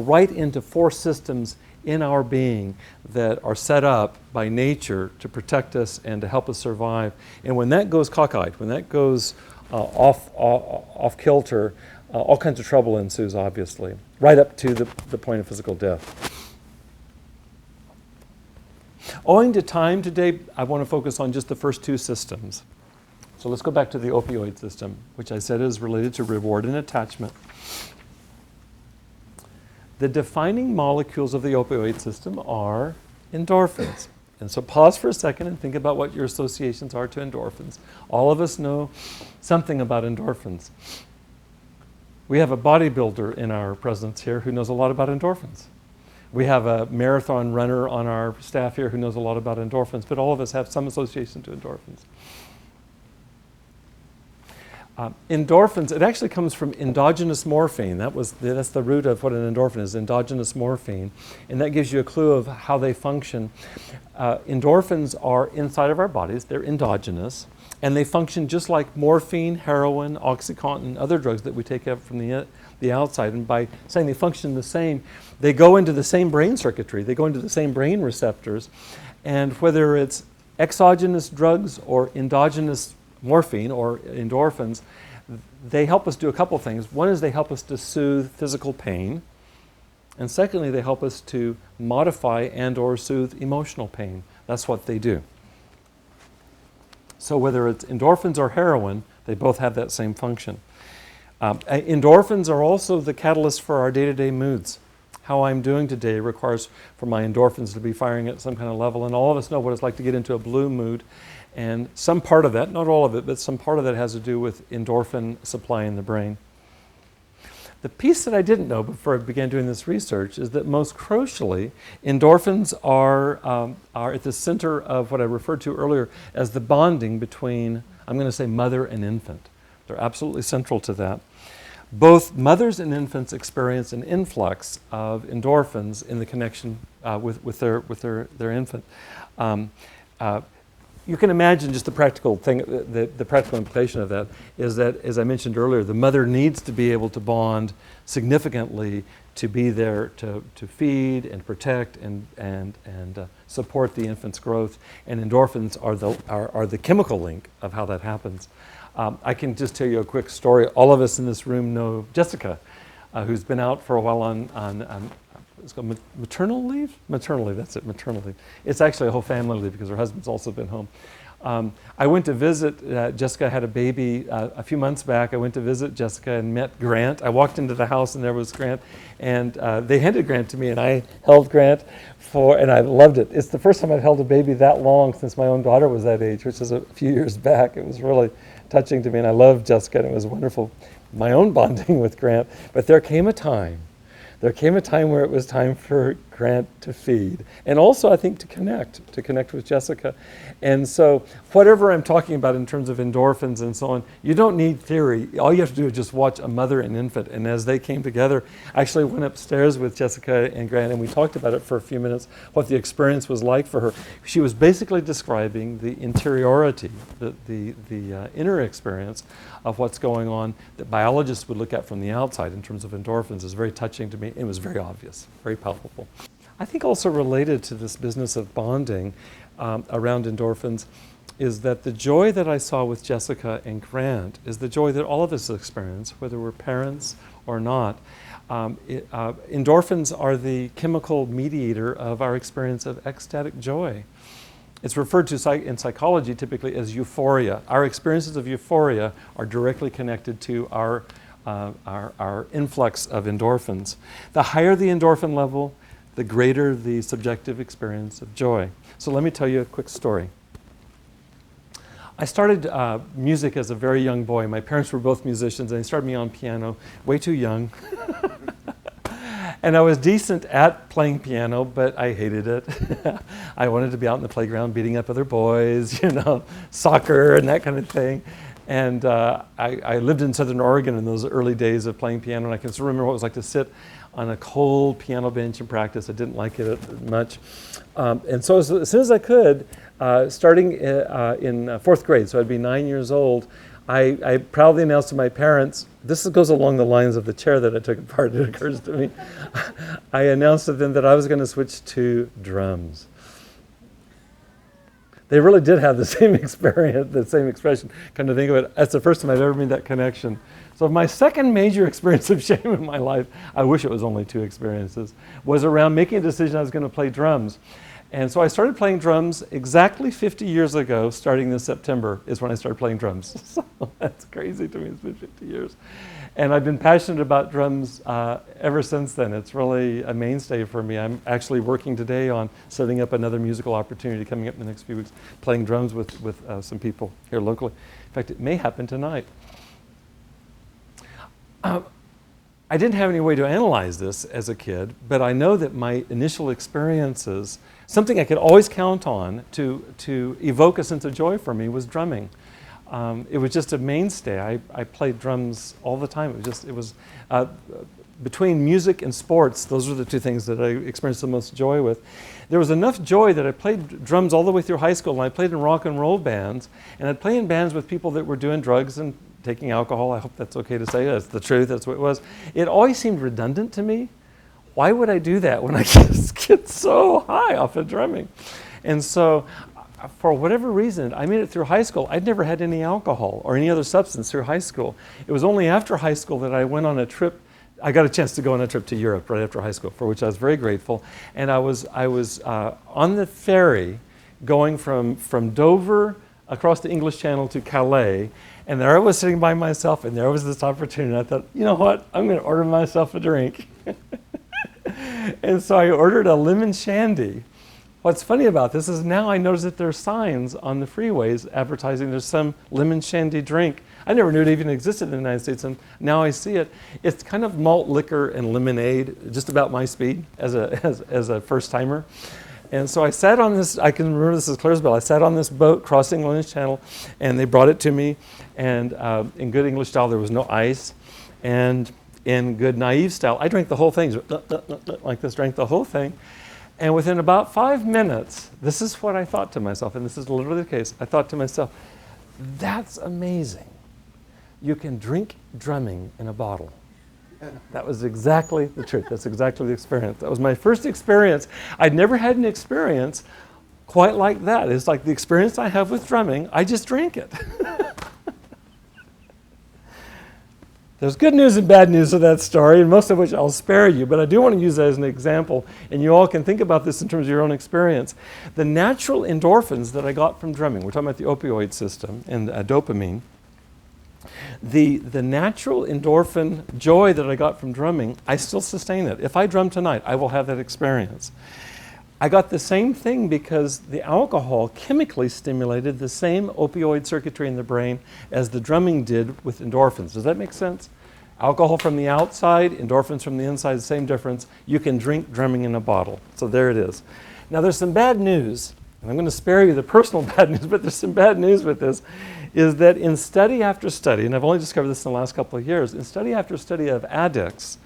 right into four systems in our being that are set up by nature to protect us and to help us survive. And when that goes cockeyed, when that goes off kilter, all kinds of trouble ensues, obviously, right up to the point of physical death. Owing to time today, I want to focus on just the first two systems. So let's go back to the opioid system, which I said is related to reward and attachment. The defining molecules of the opioid system are endorphins. And so pause for a second and think about what your associations are to endorphins. All of us know something about endorphins. We have a bodybuilder in our presence here who knows a lot about endorphins. We have a marathon runner on our staff here who knows a lot about endorphins, but all of us have some association to endorphins. Endorphins, it actually comes from endogenous morphine. That's the root of what an endorphin is, endogenous morphine. And that gives you a clue of how they function. Endorphins are inside of our bodies, they're endogenous, and they function just like morphine, heroin, OxyContin, other drugs that we take out from the outside. And by saying they function the same, they go into the same brain circuitry, they go into the same brain receptors, and whether it's exogenous drugs or endogenous morphine or endorphins, they help us do a couple things. One is they help us to soothe physical pain, and secondly, they help us to modify and or soothe emotional pain. That's what they do. So whether it's endorphins or heroin, they both have that same function. Endorphins are also the catalyst for our day-to-day moods. How I'm doing today requires for my endorphins to be firing at some kind of level, and all of us know what it's like to get into a blue mood, and some part of that, not all of it, but some part of that has to do with endorphin supply in the brain. The piece that I didn't know before I began doing this research is that most crucially, endorphins are at the center of what I referred to earlier as the bonding between, I'm going to say, mother and infant. They're absolutely central to that. Both mothers and infants experience an influx of endorphins in the connection with their infant. You can imagine just the practical thing, the practical implication of that is that, as I mentioned earlier, the mother needs to be able to bond significantly to be there to feed and protect and support the infant's growth. And endorphins are the chemical link of how that happens. I can just tell you a quick story. All of us in this room know Jessica, who's been out for a while on it's called maternal leave? Maternal leave, that's it, maternal leave. It's actually a whole family leave because her husband's also been home. I went to visit, Jessica had a baby a few months back. I went to visit Jessica and met Grant. I walked into the house and there was Grant, and they handed Grant to me and I held Grant and I loved it. It's the first time I've held a baby that long since my own daughter was that age, which is a few years back. It was really touching to me, and I loved Jessica, and it was wonderful, my own bonding with Grant. But there came a time where it was time for Grant to feed, and also I think to connect with Jessica. And so whatever I'm talking about in terms of endorphins and so on, you don't need theory. All you have to do is just watch a mother and infant. And as they came together, I actually went upstairs with Jessica and Grant, and we talked about it for a few minutes, what the experience was like for her. She was basically describing the interiority, the inner experience of what's going on that biologists would look at from the outside in terms of endorphins. Is very touching to me. It was very obvious, very palpable. I think also related to this business of bonding around endorphins is that the joy that I saw with Jessica and Grant is the joy that all of us experience, whether we're parents or not. Endorphins are the chemical mediator of our experience of ecstatic joy. It's referred to in psychology typically as euphoria. Our experiences of euphoria are directly connected to our influx of endorphins. The higher the endorphin level, the greater the subjective experience of joy. So let me tell you a quick story. I started music as a very young boy. My parents were both musicians, and they started me on piano way too young. And I was decent at playing piano, but I hated it. I wanted to be out in the playground beating up other boys, soccer and that kind of thing. And I lived in Southern Oregon in those early days of playing piano, and I can still remember what it was like to sit on a cold piano bench and practice. I didn't like it much. And so as soon as I could, starting in fourth grade, so I'd be 9 years old, I proudly announced to my parents, this goes along the lines of the chair that I took apart, it occurs to me. I announced to them that I was going to switch to drums. They really did have the same experience, the same expression. Come to think of it, that's the first time I've ever made that connection. So my second major experience of shame in my life, I wish it was only 2 experiences, was around making a decision I was going to play drums. And so I started playing drums exactly 50 years ago, starting this September is when I started playing drums. So that's crazy to me, it's been 50 years. And I've been passionate about drums ever since then. It's really a mainstay for me. I'm actually working today on setting up another musical opportunity coming up in the next few weeks, playing drums with some people here locally. In fact, it may happen tonight. I didn't have any way to analyze this as a kid, but I know that my initial experiences, something I could always count on to evoke a sense of joy for me was drumming. It was just a mainstay. I played drums all the time. It was between music and sports, those were the 2 things that I experienced the most joy with. There was enough joy that I played drums all the way through high school, and I played in rock and roll bands, and I'd play in bands with people that were doing drugs and taking alcohol. I hope that's okay to say. That's the truth. That's what it was. It always seemed redundant to me. Why would I do that when I just get so high off of drumming? And so for whatever reason, I made it through high school. I'd never had any alcohol or any other substance through high school. It was only after high school that I went on a trip. I got a chance to go on a trip to Europe right after high school, for which I was very grateful. And I was on the ferry going from Dover across the English Channel to Calais. And there I was sitting by myself, and there was this opportunity. I thought, you know what? I'm going to order myself a drink. And so I ordered a lemon shandy. What's funny about this is now I notice that there are signs on the freeways advertising there's some lemon shandy drink. I never knew it even existed in the United States, and now I see it. It's kind of malt liquor and lemonade, just about my speed as a first timer. And so I sat on this, I can remember this as clear as bell. I sat on this boat crossing the English Channel, and they brought it to me. And in good English style, there was no ice. And in good naive style, I drank the whole thing, like this, drank the whole thing. And within about 5 minutes, this is what I thought to myself, and this is literally the case. I thought to myself, that's amazing. You can drink drumming in a bottle. That was exactly the truth. That's exactly the experience. That was my first experience. I'd never had an experience quite like that. It's like the experience I have with drumming, I just drank it. There's good news and bad news of that story, and most of which I'll spare you, but I do want to use that as an example, and you all can think about this in terms of your own experience. The natural endorphins that I got from drumming, we're talking about the opioid system and dopamine, the natural endorphin joy that I got from drumming, I still sustain it. If I drum tonight, I will have that experience. I got the same thing because the alcohol chemically stimulated the same opioid circuitry in the brain as the drumming did with endorphins. Does that make sense? Alcohol from the outside, endorphins from the inside, the same difference. You can drink drumming in a bottle. So there it is. Now there's some bad news, and I'm going to spare you the personal bad news, but there's some bad news with this, is that in study after study, and I've only discovered this in the last couple of years, in study after study of addicts,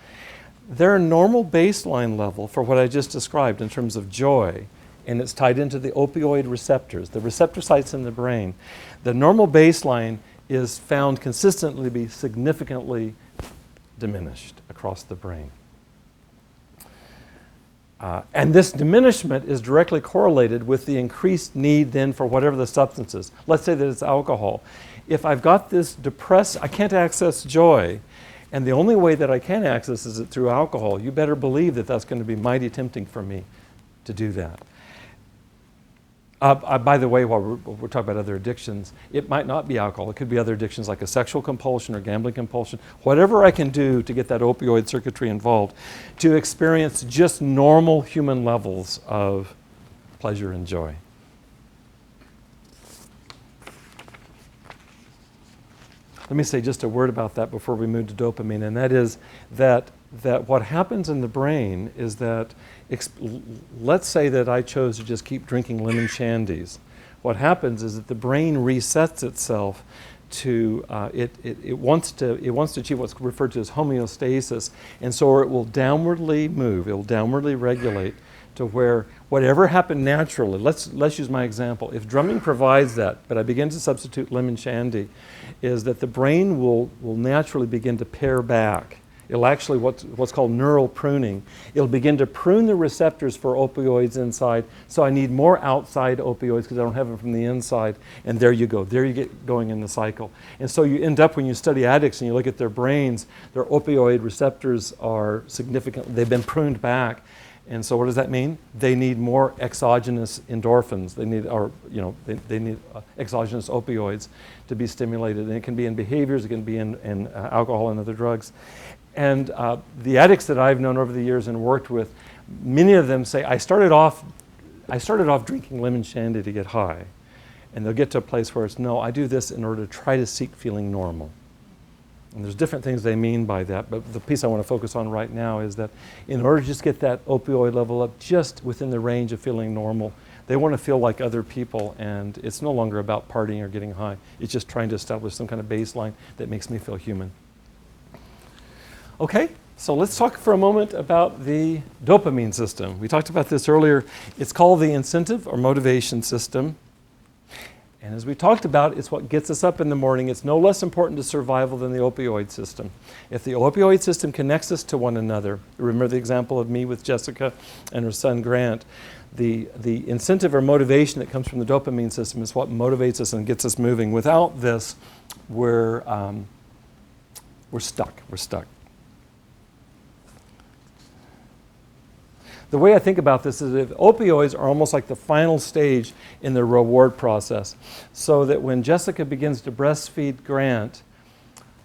their normal baseline level for what I just described in terms of joy, and it's tied into the opioid receptors, the receptor sites in the brain, the normal baseline is found consistently to be significantly diminished across the brain. And this diminishment is directly correlated with the increased need then for whatever the substance is. Let's say that it's alcohol. If I've got this depressed, I can't access joy, and the only way that I can access is it through alcohol, you better believe that that's going to be mighty tempting for me to do that. By the way, while we're talking about other addictions, it might not be alcohol. It could be other addictions like a sexual compulsion or gambling compulsion. Whatever I can do to get that opioid circuitry involved, to experience just normal human levels of pleasure and joy. Let me say just a word about that before we move to dopamine, and that is that what happens in the brain is that, let's say that I chose to just keep drinking lemon shandies. What happens is that the brain resets itself to, it wants to achieve what's referred to as homeostasis, and so it will downwardly move, it will downwardly regulate to where whatever happened naturally, let's use my example. If drumming provides that, but I begin to substitute lemon shandy, is that the brain will naturally begin to pare back. It'll actually, what's called neural pruning. It'll begin to prune the receptors for opioids inside, so I need more outside opioids because I don't have them from the inside, and there you go. There you get going in the cycle. And so you end up, when you study addicts and you look at their brains, their opioid receptors are significant, they've been pruned back. And so what does that mean? They need more exogenous endorphins. They need, they need exogenous opioids to be stimulated. And it can be in behaviors, it can be in alcohol and other drugs. And the addicts that I've known over the years and worked with, many of them say, I started off drinking lemon shandy to get high. And they'll get to a place where it's, no, I do this in order to try to seek feeling normal. And there's different things they mean by that, but the piece I want to focus on right now is that in order to just get that opioid level up just within the range of feeling normal, they want to feel like other people, and it's no longer about partying or getting high. It's just trying to establish some kind of baseline that makes me feel human. Okay, so let's talk for a moment about the dopamine system. We talked about this earlier. It's called the incentive or motivation system. And as we talked about, it's what gets us up in the morning. It's no less important to survival than the opioid system. If the opioid system connects us to one another, remember the example of me with Jessica and her son Grant, the incentive or motivation that comes from the dopamine system is what motivates us and gets us moving. Without this, we're stuck. We're stuck. The way I think about this is that opioids are almost like the final stage in the reward process. So that when Jessica begins to breastfeed Grant,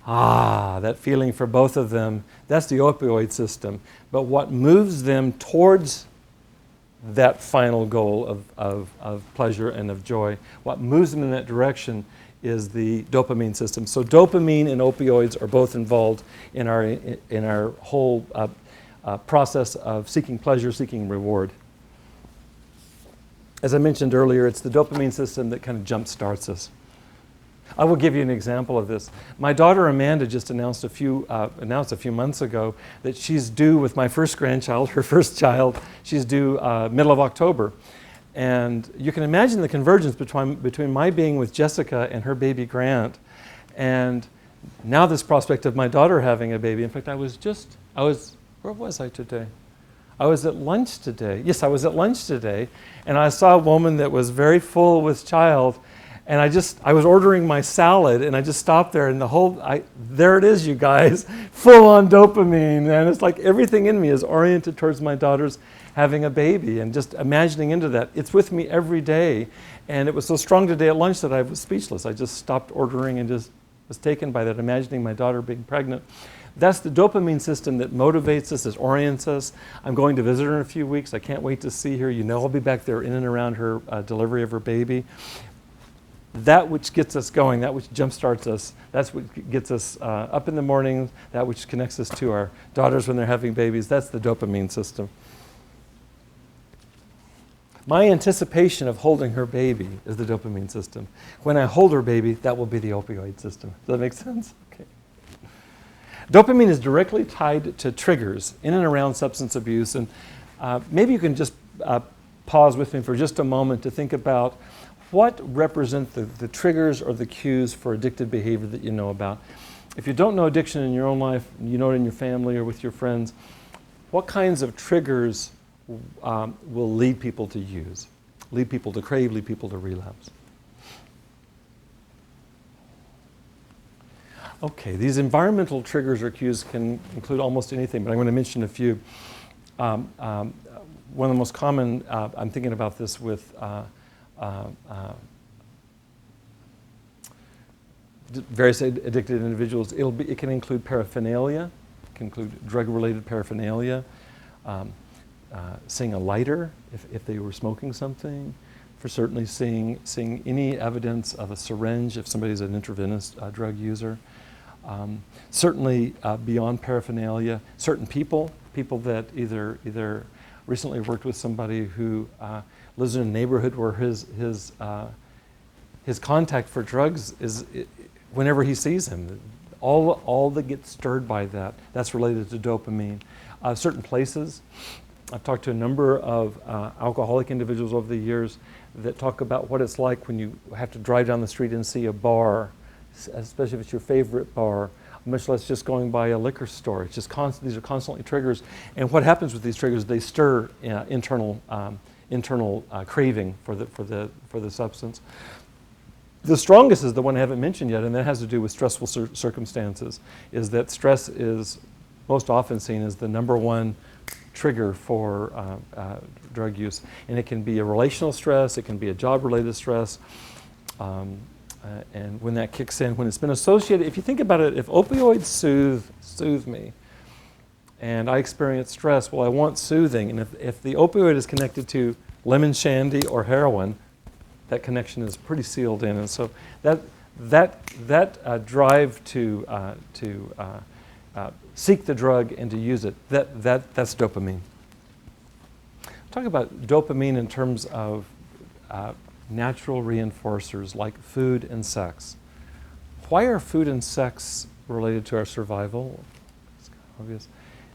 that feeling for both of them, that's the opioid system. But what moves them towards that final goal of pleasure and of joy, what moves them in that direction is the dopamine system. So dopamine and opioids are both involved in our whole process of seeking pleasure, seeking reward. As I mentioned earlier, it's the dopamine system that kind of jump starts us. I will give you an example of this. My daughter Amanda just announced a few months ago that she's due with my first grandchild, her first child. She's due middle of October. And you can imagine the convergence between my being with Jessica and her baby Grant, and now this prospect of my daughter having a baby. In fact, where was I today? I was at lunch today. Yes, I was at lunch today, and I saw a woman that was very full with child, and I was ordering my salad, and I just stopped there, and there it is, you guys, full on dopamine, and it's like everything in me is oriented towards my daughter's having a baby, and just imagining into that. It's with me every day, and it was so strong today at lunch that I was speechless. I just stopped ordering and just was taken by that, imagining my daughter being pregnant. That's the dopamine system that motivates us, that orients us. I'm going to visit her in a few weeks. I can't wait to see her. You know I'll be back there in and around her delivery of her baby. That which gets us going, that which jumpstarts us, that's what gets us up in the morning, that which connects us to our daughters when they're having babies, that's the dopamine system. My anticipation of holding her baby is the dopamine system. When I hold her baby, that will be the opioid system. Does that make sense? Okay. Dopamine is directly tied to triggers in and around substance abuse, and maybe you can just pause with me for just a moment to think about what represent the triggers or the cues for addictive behavior that you know about. If you don't know addiction in your own life, you know it in your family or with your friends, what kinds of triggers will lead people to use, lead people to crave, lead people to relapse? Okay, these environmental triggers or cues can include almost anything, but I'm going to mention a few. One of the most common, I'm thinking about this with various addicted individuals. It can include paraphernalia, it can include drug-related paraphernalia, seeing a lighter if they were smoking something, for certainly seeing any evidence of a syringe if somebody's an intravenous drug user. Certainly beyond paraphernalia, certain people that either recently worked with somebody who lives in a neighborhood where his contact for drugs is whenever he sees him. All that gets stirred by that's related to dopamine. Certain places, I've talked to a number of alcoholic individuals over the years that talk about what it's like when you have to drive down the street and see a bar, especially if it's your favorite bar, much less just going by a liquor store. It's just these are constantly triggers. And what happens with these triggers, they stir internal craving for the substance. The strongest is the one I haven't mentioned yet, and that has to do with stressful circumstances, is that stress is most often seen as the number one trigger for drug use. And it can be a relational stress, it can be a job-related stress, and when that kicks in, when it's been associated, if you think about it, if opioids soothe me, and I experience stress, well, I want soothing, and if the opioid is connected to lemon shandy or heroin, that connection is pretty sealed in, and so that drive to seek the drug and to use it, that's dopamine. Talk about dopamine in terms of natural reinforcers like food and sex. Why are food and sex related to our survival? It's obvious.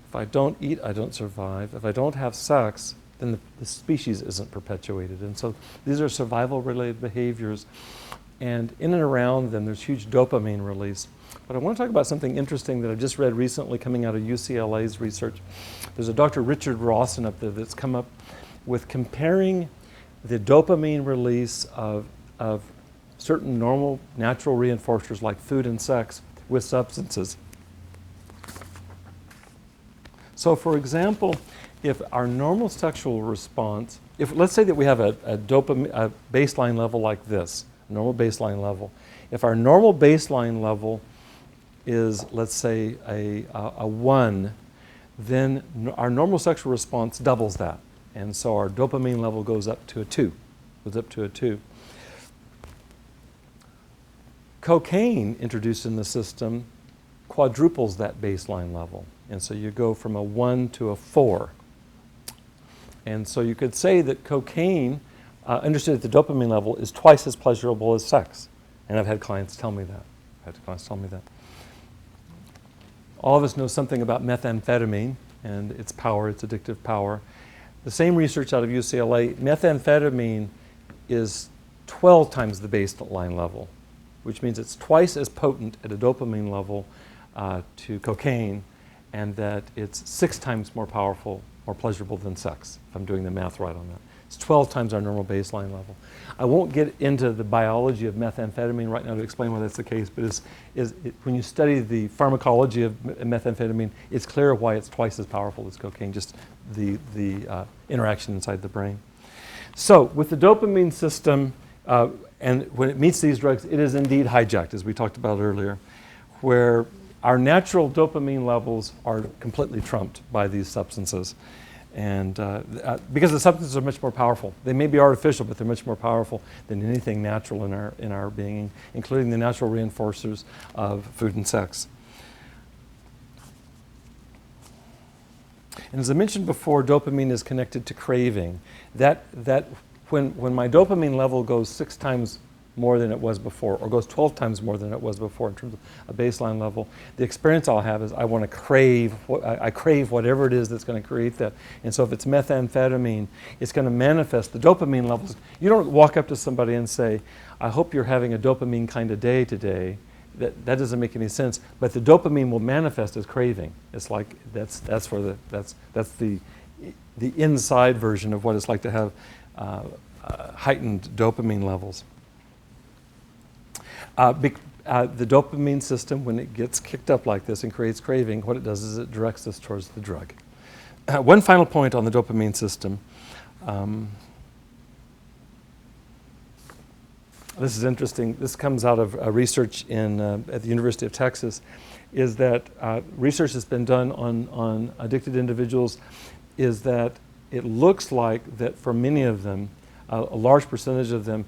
If I don't eat, I don't survive. If I don't have sex, then the species isn't perpetuated. And so these are survival-related behaviors. And in and around them, there's huge dopamine release. But I want to talk about something interesting that I just read recently coming out of UCLA's research. There's a Dr. Richard Rawson up there that's come up with comparing the dopamine release of certain normal natural reinforcers like food and sex with substances. So for example, if our normal sexual response, let's say that we have a baseline level like this, a normal baseline level. If our normal baseline level is, let's say, a 1, then our normal sexual response doubles that. And so our dopamine level goes up to a 2. Cocaine introduced in the system quadruples that baseline level. And so you go from a 1 to a 4. And so you could say that cocaine, understood at the dopamine level, is twice as pleasurable as sex. And I've had clients tell me that. All of us know something about methamphetamine and its power, its addictive power. The same research out of UCLA, methamphetamine is 12 times the baseline level, which means it's twice as potent at a dopamine level to cocaine, and that it's 6 times more powerful, more pleasurable than sex, if I'm doing the math right on that. It's 12 times our normal baseline level. I won't get into the biology of methamphetamine right now to explain why that's the case, but when you study the pharmacology of methamphetamine, it's clear why it's twice as powerful as cocaine, just the interaction inside the brain. So with the dopamine system, and when it meets these drugs, it is indeed hijacked, as we talked about earlier, where our natural dopamine levels are completely trumped by these substances. And because the substances are much more powerful. They may be artificial, but they're much more powerful than anything natural in our being, including the natural reinforcers of food and sex. And as I mentioned before, dopamine is connected to craving. When my dopamine level goes 6 times more than it was before, or goes 12 times more than it was before in terms of a baseline level, the experience I'll have is I want to crave, I crave whatever it is that's going to create that. And so if it's methamphetamine, it's going to manifest the dopamine levels. You don't walk up to somebody and say, I hope you're having a dopamine kind of day today. That doesn't make any sense. But the dopamine will manifest as craving. It's like that's the inside version of what it's like to have heightened dopamine levels. The dopamine system, when it gets kicked up like this and creates craving, what it does is it directs us towards the drug. One final point on the dopamine system. this is interesting. This comes out of research at the University of Texas, is that research that's been done on addicted individuals is that it looks like that for many of them, a large percentage of them,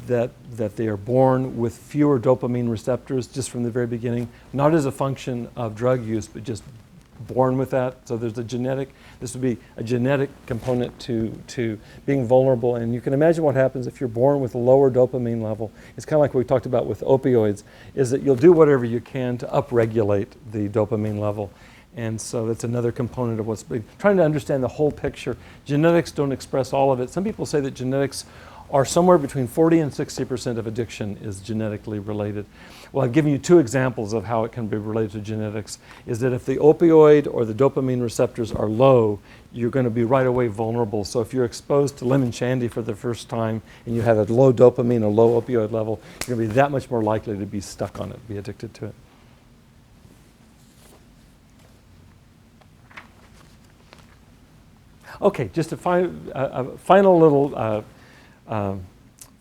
that they are born with fewer dopamine receptors just from the very beginning, not as a function of drug use, but just born with that. So there's this would be a genetic component to being vulnerable. And you can imagine what happens if you're born with a lower dopamine level. It's kind of like what we talked about with opioids, is that you'll do whatever you can to upregulate the dopamine level. And so that's another component of what's big. Trying to understand the whole picture. Genetics don't express all of it. Some people say that genetics are somewhere between 40 and 60% of addiction is genetically related. Well, I've given you two examples of how it can be related to genetics, is that if the opioid or the dopamine receptors are low, you're going to be right away vulnerable. So if you're exposed to lemon shandy for the first time and you have a low dopamine or low opioid level, you're going to be that much more likely to be stuck on it, be addicted to it. Okay, just a final little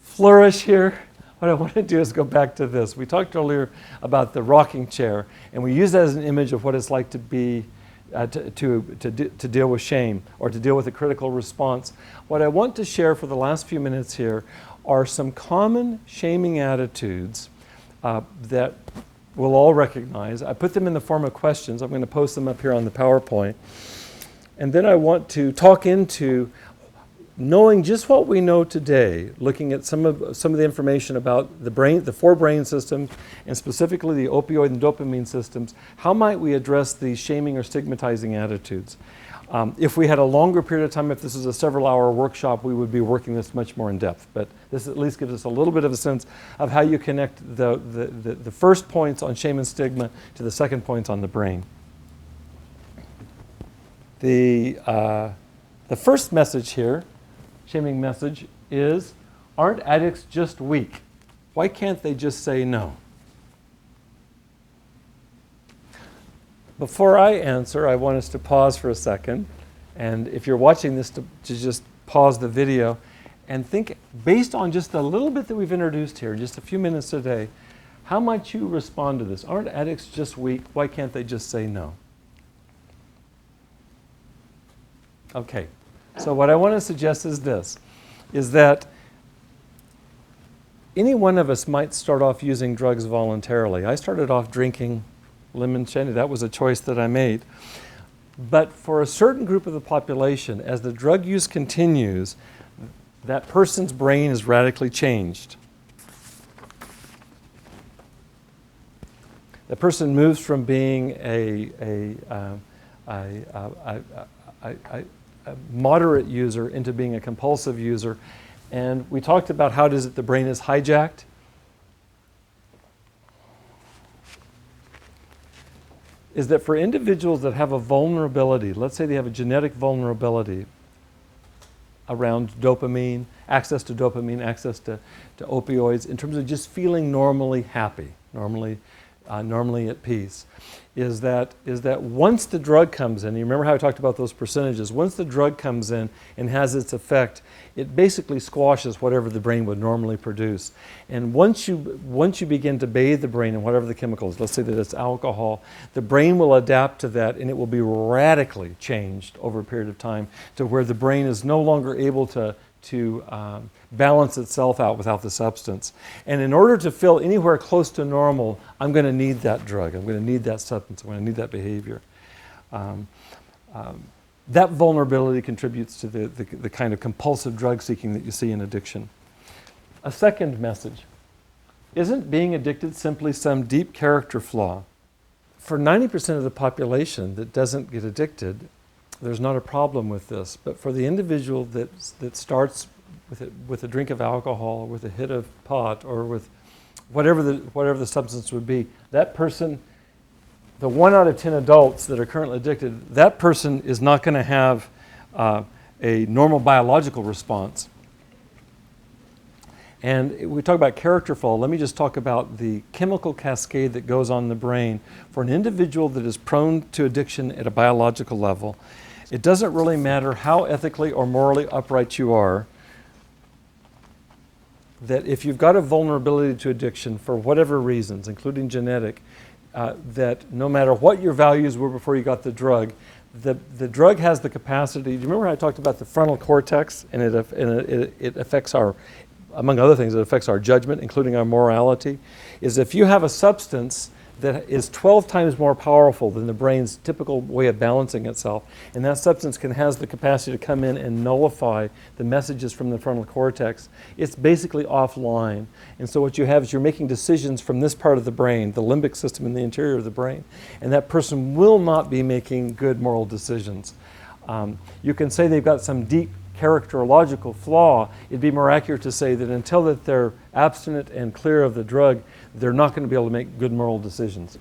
flourish here. What I want to do is go back to this. We talked earlier about the rocking chair, and we use that as an image of what it's like to be to deal with shame or to deal with a critical response. What I want to share for the last few minutes here are some common shaming attitudes that we'll all recognize. I put them in the form of questions. I'm going to post them up here on the PowerPoint. And then I want to talk into knowing just what we know today, looking at some of the information about the brain, the four brain systems, and specifically the opioid and dopamine systems. How might we address these shaming or stigmatizing attitudes? If we had a longer period of time, if this was a several-hour workshop, we would be working this much more in depth. But this at least gives us a little bit of a sense of how you connect the first points on shame and stigma to the second points on the brain. The first message here, shaming message, is, aren't addicts just weak? Why can't they just say no? Before I answer, I want us to pause for a second. And if you're watching this, to just pause the video and think, based on just a little bit that we've introduced here, just a few minutes today, how might you respond to this? Aren't addicts just weak? Why can't they just say no? Okay, so what I want to suggest is this, is that any one of us might start off using drugs voluntarily. I started off drinking lemon shandy. That was a choice that I made. But for a certain group of the population, as the drug use continues, that person's brain is radically changed. The person moves from being a moderate user into being a compulsive user. And we talked about how does it the brain is hijacked. Is that for individuals that have a vulnerability, let's say they have a genetic vulnerability around dopamine, access to opioids, in terms of just feeling normally happy, normally at peace, is that once the drug comes in, you remember how I talked about those percentages, once the drug comes in and has its effect, it basically squashes whatever the brain would normally produce. And once you begin to bathe the brain in whatever the chemicals, let's say that it's alcohol, the brain will adapt to that and it will be radically changed over a period of time to where the brain is no longer able to balance itself out without the substance. And in order to feel anywhere close to normal, I'm going to need that drug. I'm going to need that substance. I'm going to need that behavior. That vulnerability contributes to the kind of compulsive drug seeking that you see in addiction. A second message. Isn't being addicted simply some deep character flaw? For 90% of the population that doesn't get addicted, there's not a problem with this. But for the individual that starts with a drink of alcohol, or with a hit of pot, or with whatever the substance would be, that person, the 1 out of 10 adults that are currently addicted, that person is not going to have a normal biological response. And we talk about character flaw. Let me just talk about the chemical cascade that goes on in the brain for an individual that is prone to addiction at a biological level. It doesn't really matter how ethically or morally upright you are. that if you've got a vulnerability to addiction for whatever reasons, including genetic, that no matter what your values were before you got the drug has the capacity. Do you remember how I talked about the frontal cortex, and it affects our, among other things, it affects our judgment, including our morality? Is if you have a substance that is 12 times more powerful than the brain's typical way of balancing itself, and that substance has the capacity to come in and nullify the messages from the frontal cortex, it's basically offline. And so what you have is you're making decisions from this part of the brain, the limbic system in the interior of the brain, and that person will not be making good moral decisions. You can say they've got some deep characterological flaw. It'd be more accurate to say that until that they're abstinent and clear of the drug, they're not going to be able to make good moral decisions.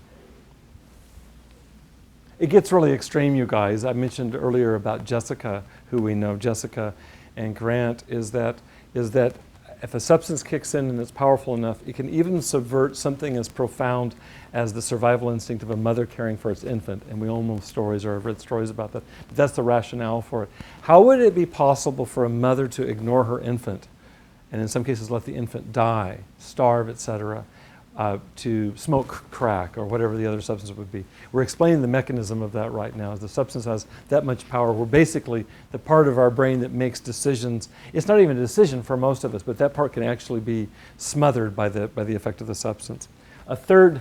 It gets really extreme, you guys. I mentioned earlier about Jessica, who we know, Jessica and Grant, is that if a substance kicks in and it's powerful enough, it can even subvert something as profound as the survival instinct of a mother caring for its infant. And we all know stories or have read stories about that. But that's the rationale for it. How would it be possible for a mother to ignore her infant, and in some cases let the infant die, starve, etc., to smoke crack or whatever the other substance would be? We're explaining the mechanism of that right now. As the substance has that much power, we're basically the part of our brain that makes decisions. It's not even a decision for most of us, but that part can actually be smothered by the effect of the substance. A third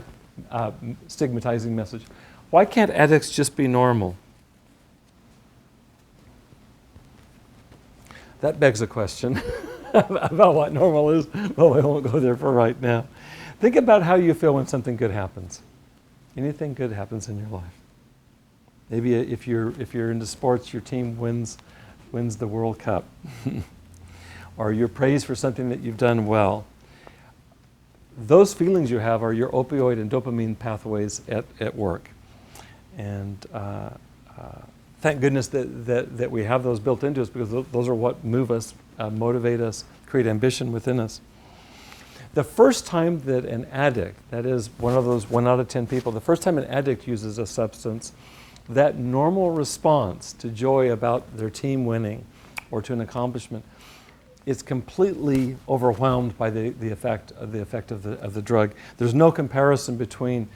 stigmatizing message: why can't addicts just be normal? That begs a question about what normal is, but we won't go there for right now. Think about how you feel when something good happens. Anything good happens in your life. Maybe if you're into sports, your team wins the World Cup, or you're praised for something that you've done well. Those feelings you have are your opioid and dopamine pathways at work, and thank goodness that we have those built into us, because those are what move us, motivate us, create ambition within us. The first time that an addict, that is one of those 1 out of 10 people, the first time an addict uses a substance, that normal response to joy about their team winning or to an accomplishment is completely overwhelmed by the effect of the drug. There's no comparison between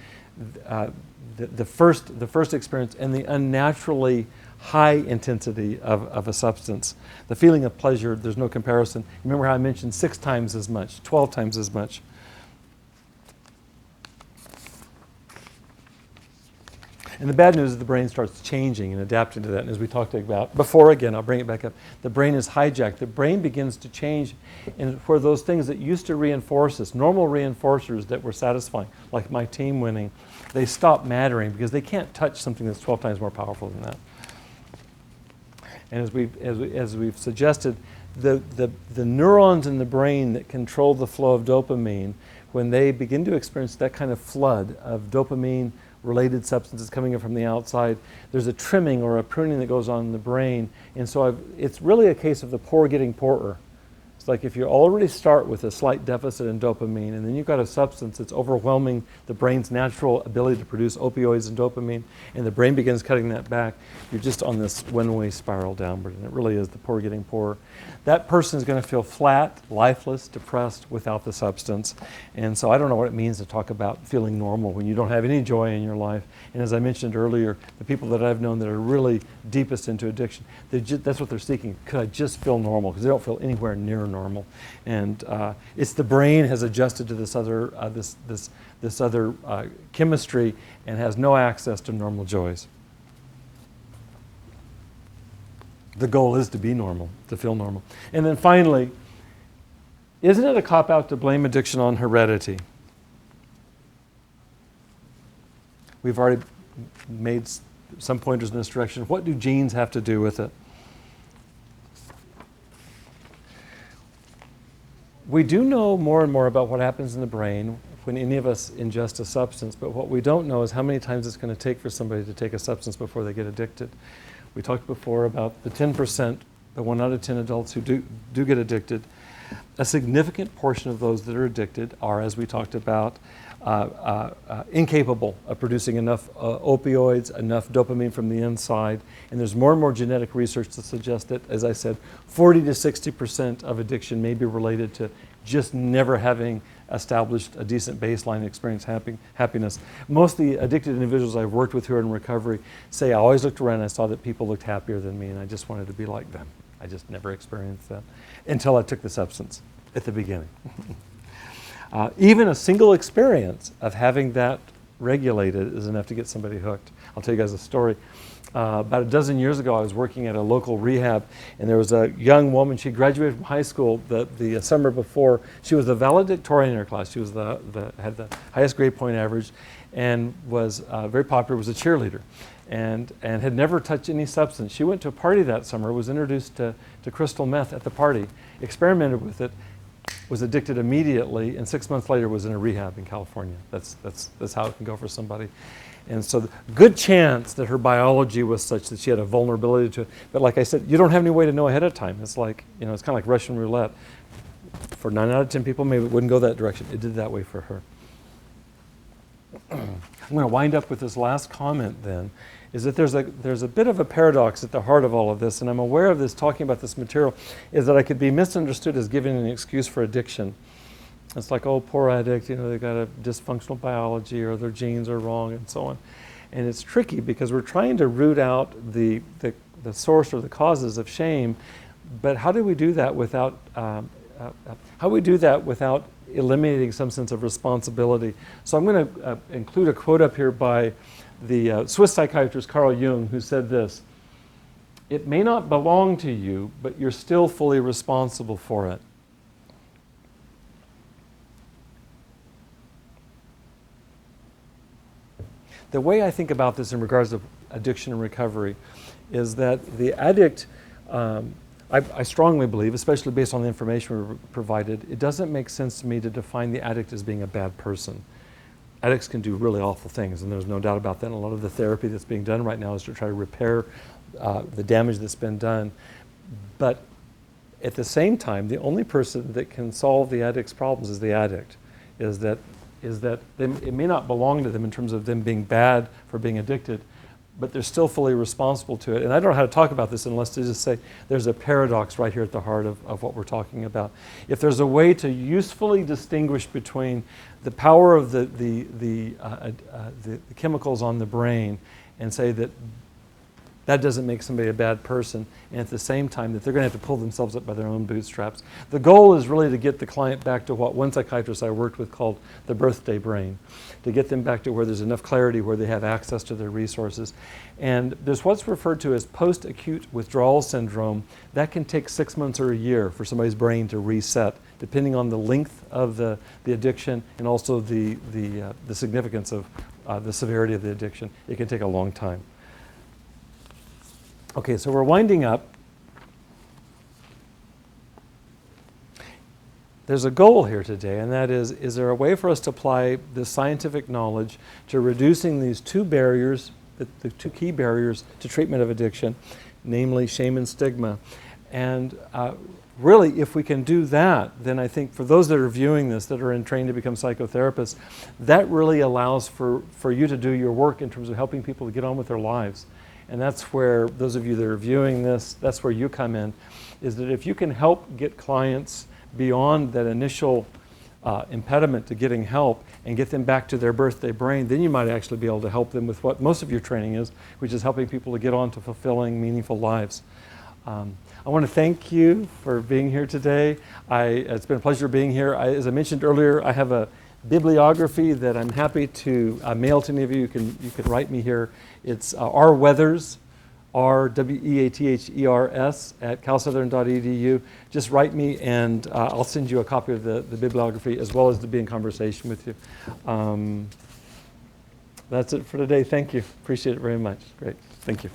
the first experience and the unnaturally high intensity of a substance. The feeling of pleasure, there's no comparison. Remember how I mentioned 6 times as much, 12 times as much. And the bad news is the brain starts changing and adapting to that. And as we talked about before, again, I'll bring it back up. The brain is hijacked. The brain begins to change, and where those things that used to reinforce us, normal reinforcers that were satisfying, like my team winning, they stop mattering because they can't touch something that's 12 times more powerful than that. And as we've suggested, the neurons in the brain that control the flow of dopamine, when they begin to experience that kind of flood of dopamine-related substances coming in from the outside, there's a trimming or a pruning that goes on in the brain. And so it's really a case of the poor getting poorer. It's like if you already start with a slight deficit in dopamine, and then you've got a substance that's overwhelming the brain's natural ability to produce opioids and dopamine, and the brain begins cutting that back, you're just on this one-way spiral downward, and it really is the poor getting poorer. That person is going to feel flat, lifeless, depressed without the substance. And so I don't know what it means to talk about feeling normal when you don't have any joy in your life. And as I mentioned earlier, the people that I've known that are really deepest into addiction, that's what they're seeking. Could I just feel normal? Because they don't feel anywhere near normal. And it's the brain has adjusted to this other chemistry and has no access to normal joys. The goal is to be normal, to feel normal. And then finally, isn't it a cop-out to blame addiction on heredity? We've already made some pointers in this direction. What do genes have to do with it? We do know more and more about what happens in the brain when any of us ingest a substance, but what we don't know is how many times it's going to take for somebody to take a substance before they get addicted. We talked before about the 10%, the 1 out of 10 adults who do get addicted. A significant portion of those that are addicted are, as we talked about, incapable of producing enough opioids, enough dopamine from the inside. And there's more and more genetic research to suggest that, as I said, 40 to 60% of addiction may be related to just never having established a decent baseline experience happiness. Most of the addicted individuals I've worked with who are in recovery say I always looked around and I saw that people looked happier than me and I just wanted to be like them. I just never experienced that until I took the substance at the beginning. Even a single experience of having that regulated is enough to get somebody hooked. I'll tell you guys a story. About a dozen years ago, I was working at a local rehab, and there was a young woman. She graduated from high school the summer before. She was the valedictorian in her class. She was had the highest grade point average, and was very popular. Was a cheerleader, and had never touched any substance. She went to a party that summer. Was introduced to crystal meth at the party. Experimented with it. Was addicted immediately, and 6 months later was in a rehab in California. That's how it can go for somebody. And so, good chance that her biology was such that she had a vulnerability to it. But like I said, you don't have any way to know ahead of time. It's like, it's kind of like Russian roulette. For 9 out of 10 people, maybe it wouldn't go that direction. It did that way for her. I'm going to wind up with this last comment then, is that there's a bit of a paradox at the heart of all of this, and I'm aware of this talking about this material, is that I could be misunderstood as giving an excuse for addiction. It's like, oh, poor addict, they've got a dysfunctional biology or their genes are wrong and so on. And it's tricky because we're trying to root out the source or the causes of shame, but how do we do that without eliminating some sense of responsibility? So I'm going to include a quote up here by the Swiss psychiatrist Carl Jung, who said this: "It may not belong to you, but you're still fully responsible for it." The way I think about this in regards to addiction and recovery is that the addict, I strongly believe, especially based on the information we provided, it doesn't make sense to me to define the addict as being a bad person. Addicts can do really awful things, and there's no doubt about that. And a lot of the therapy that's being done right now is to try to repair the damage that's been done. But at the same time, the only person that can solve the addict's problems is the addict. It may not belong to them in terms of them being bad for being addicted, but they're still fully responsible to it. And I don't know how to talk about this unless to just say there's a paradox right here at the heart of what we're talking about. If there's a way to usefully distinguish between the power of the chemicals on the brain and say that doesn't make somebody a bad person, and at the same time that they're going to have to pull themselves up by their own bootstraps. The goal is really to get the client back to what one psychiatrist I worked with called the birthday brain, to get them back to where there's enough clarity, where they have access to their resources. And there's what's referred to as post-acute withdrawal syndrome. That can take 6 months or a year for somebody's brain to reset, depending on the length of the addiction and also the significance of the severity of the addiction. It can take a long time. Okay, so we're winding up. There's a goal here today, and that is there a way for us to apply this scientific knowledge to reducing these two barriers, the two key barriers to treatment of addiction, namely shame and stigma? And really, if we can do that, then I think for those that are viewing this, that are trained to become psychotherapists, that really allows for you to do your work in terms of helping people to get on with their lives. And that's where, those of you that are viewing this, that's where you come in, is that if you can help get clients beyond that initial impediment to getting help and get them back to their birthday brain, then you might actually be able to help them with what most of your training is, which is helping people to get on to fulfilling, meaningful lives. I want to thank you for being here today. It's been a pleasure being here. As I mentioned earlier, I have a bibliography that I'm happy to mail to any of you. You can write me here. It's R. Weathers, RWEATHERS at calsouthern.edu. Just write me and I'll send you a copy of the bibliography as well as to be in conversation with you. That's it for today. Thank you. Appreciate it very much. Great. Thank you.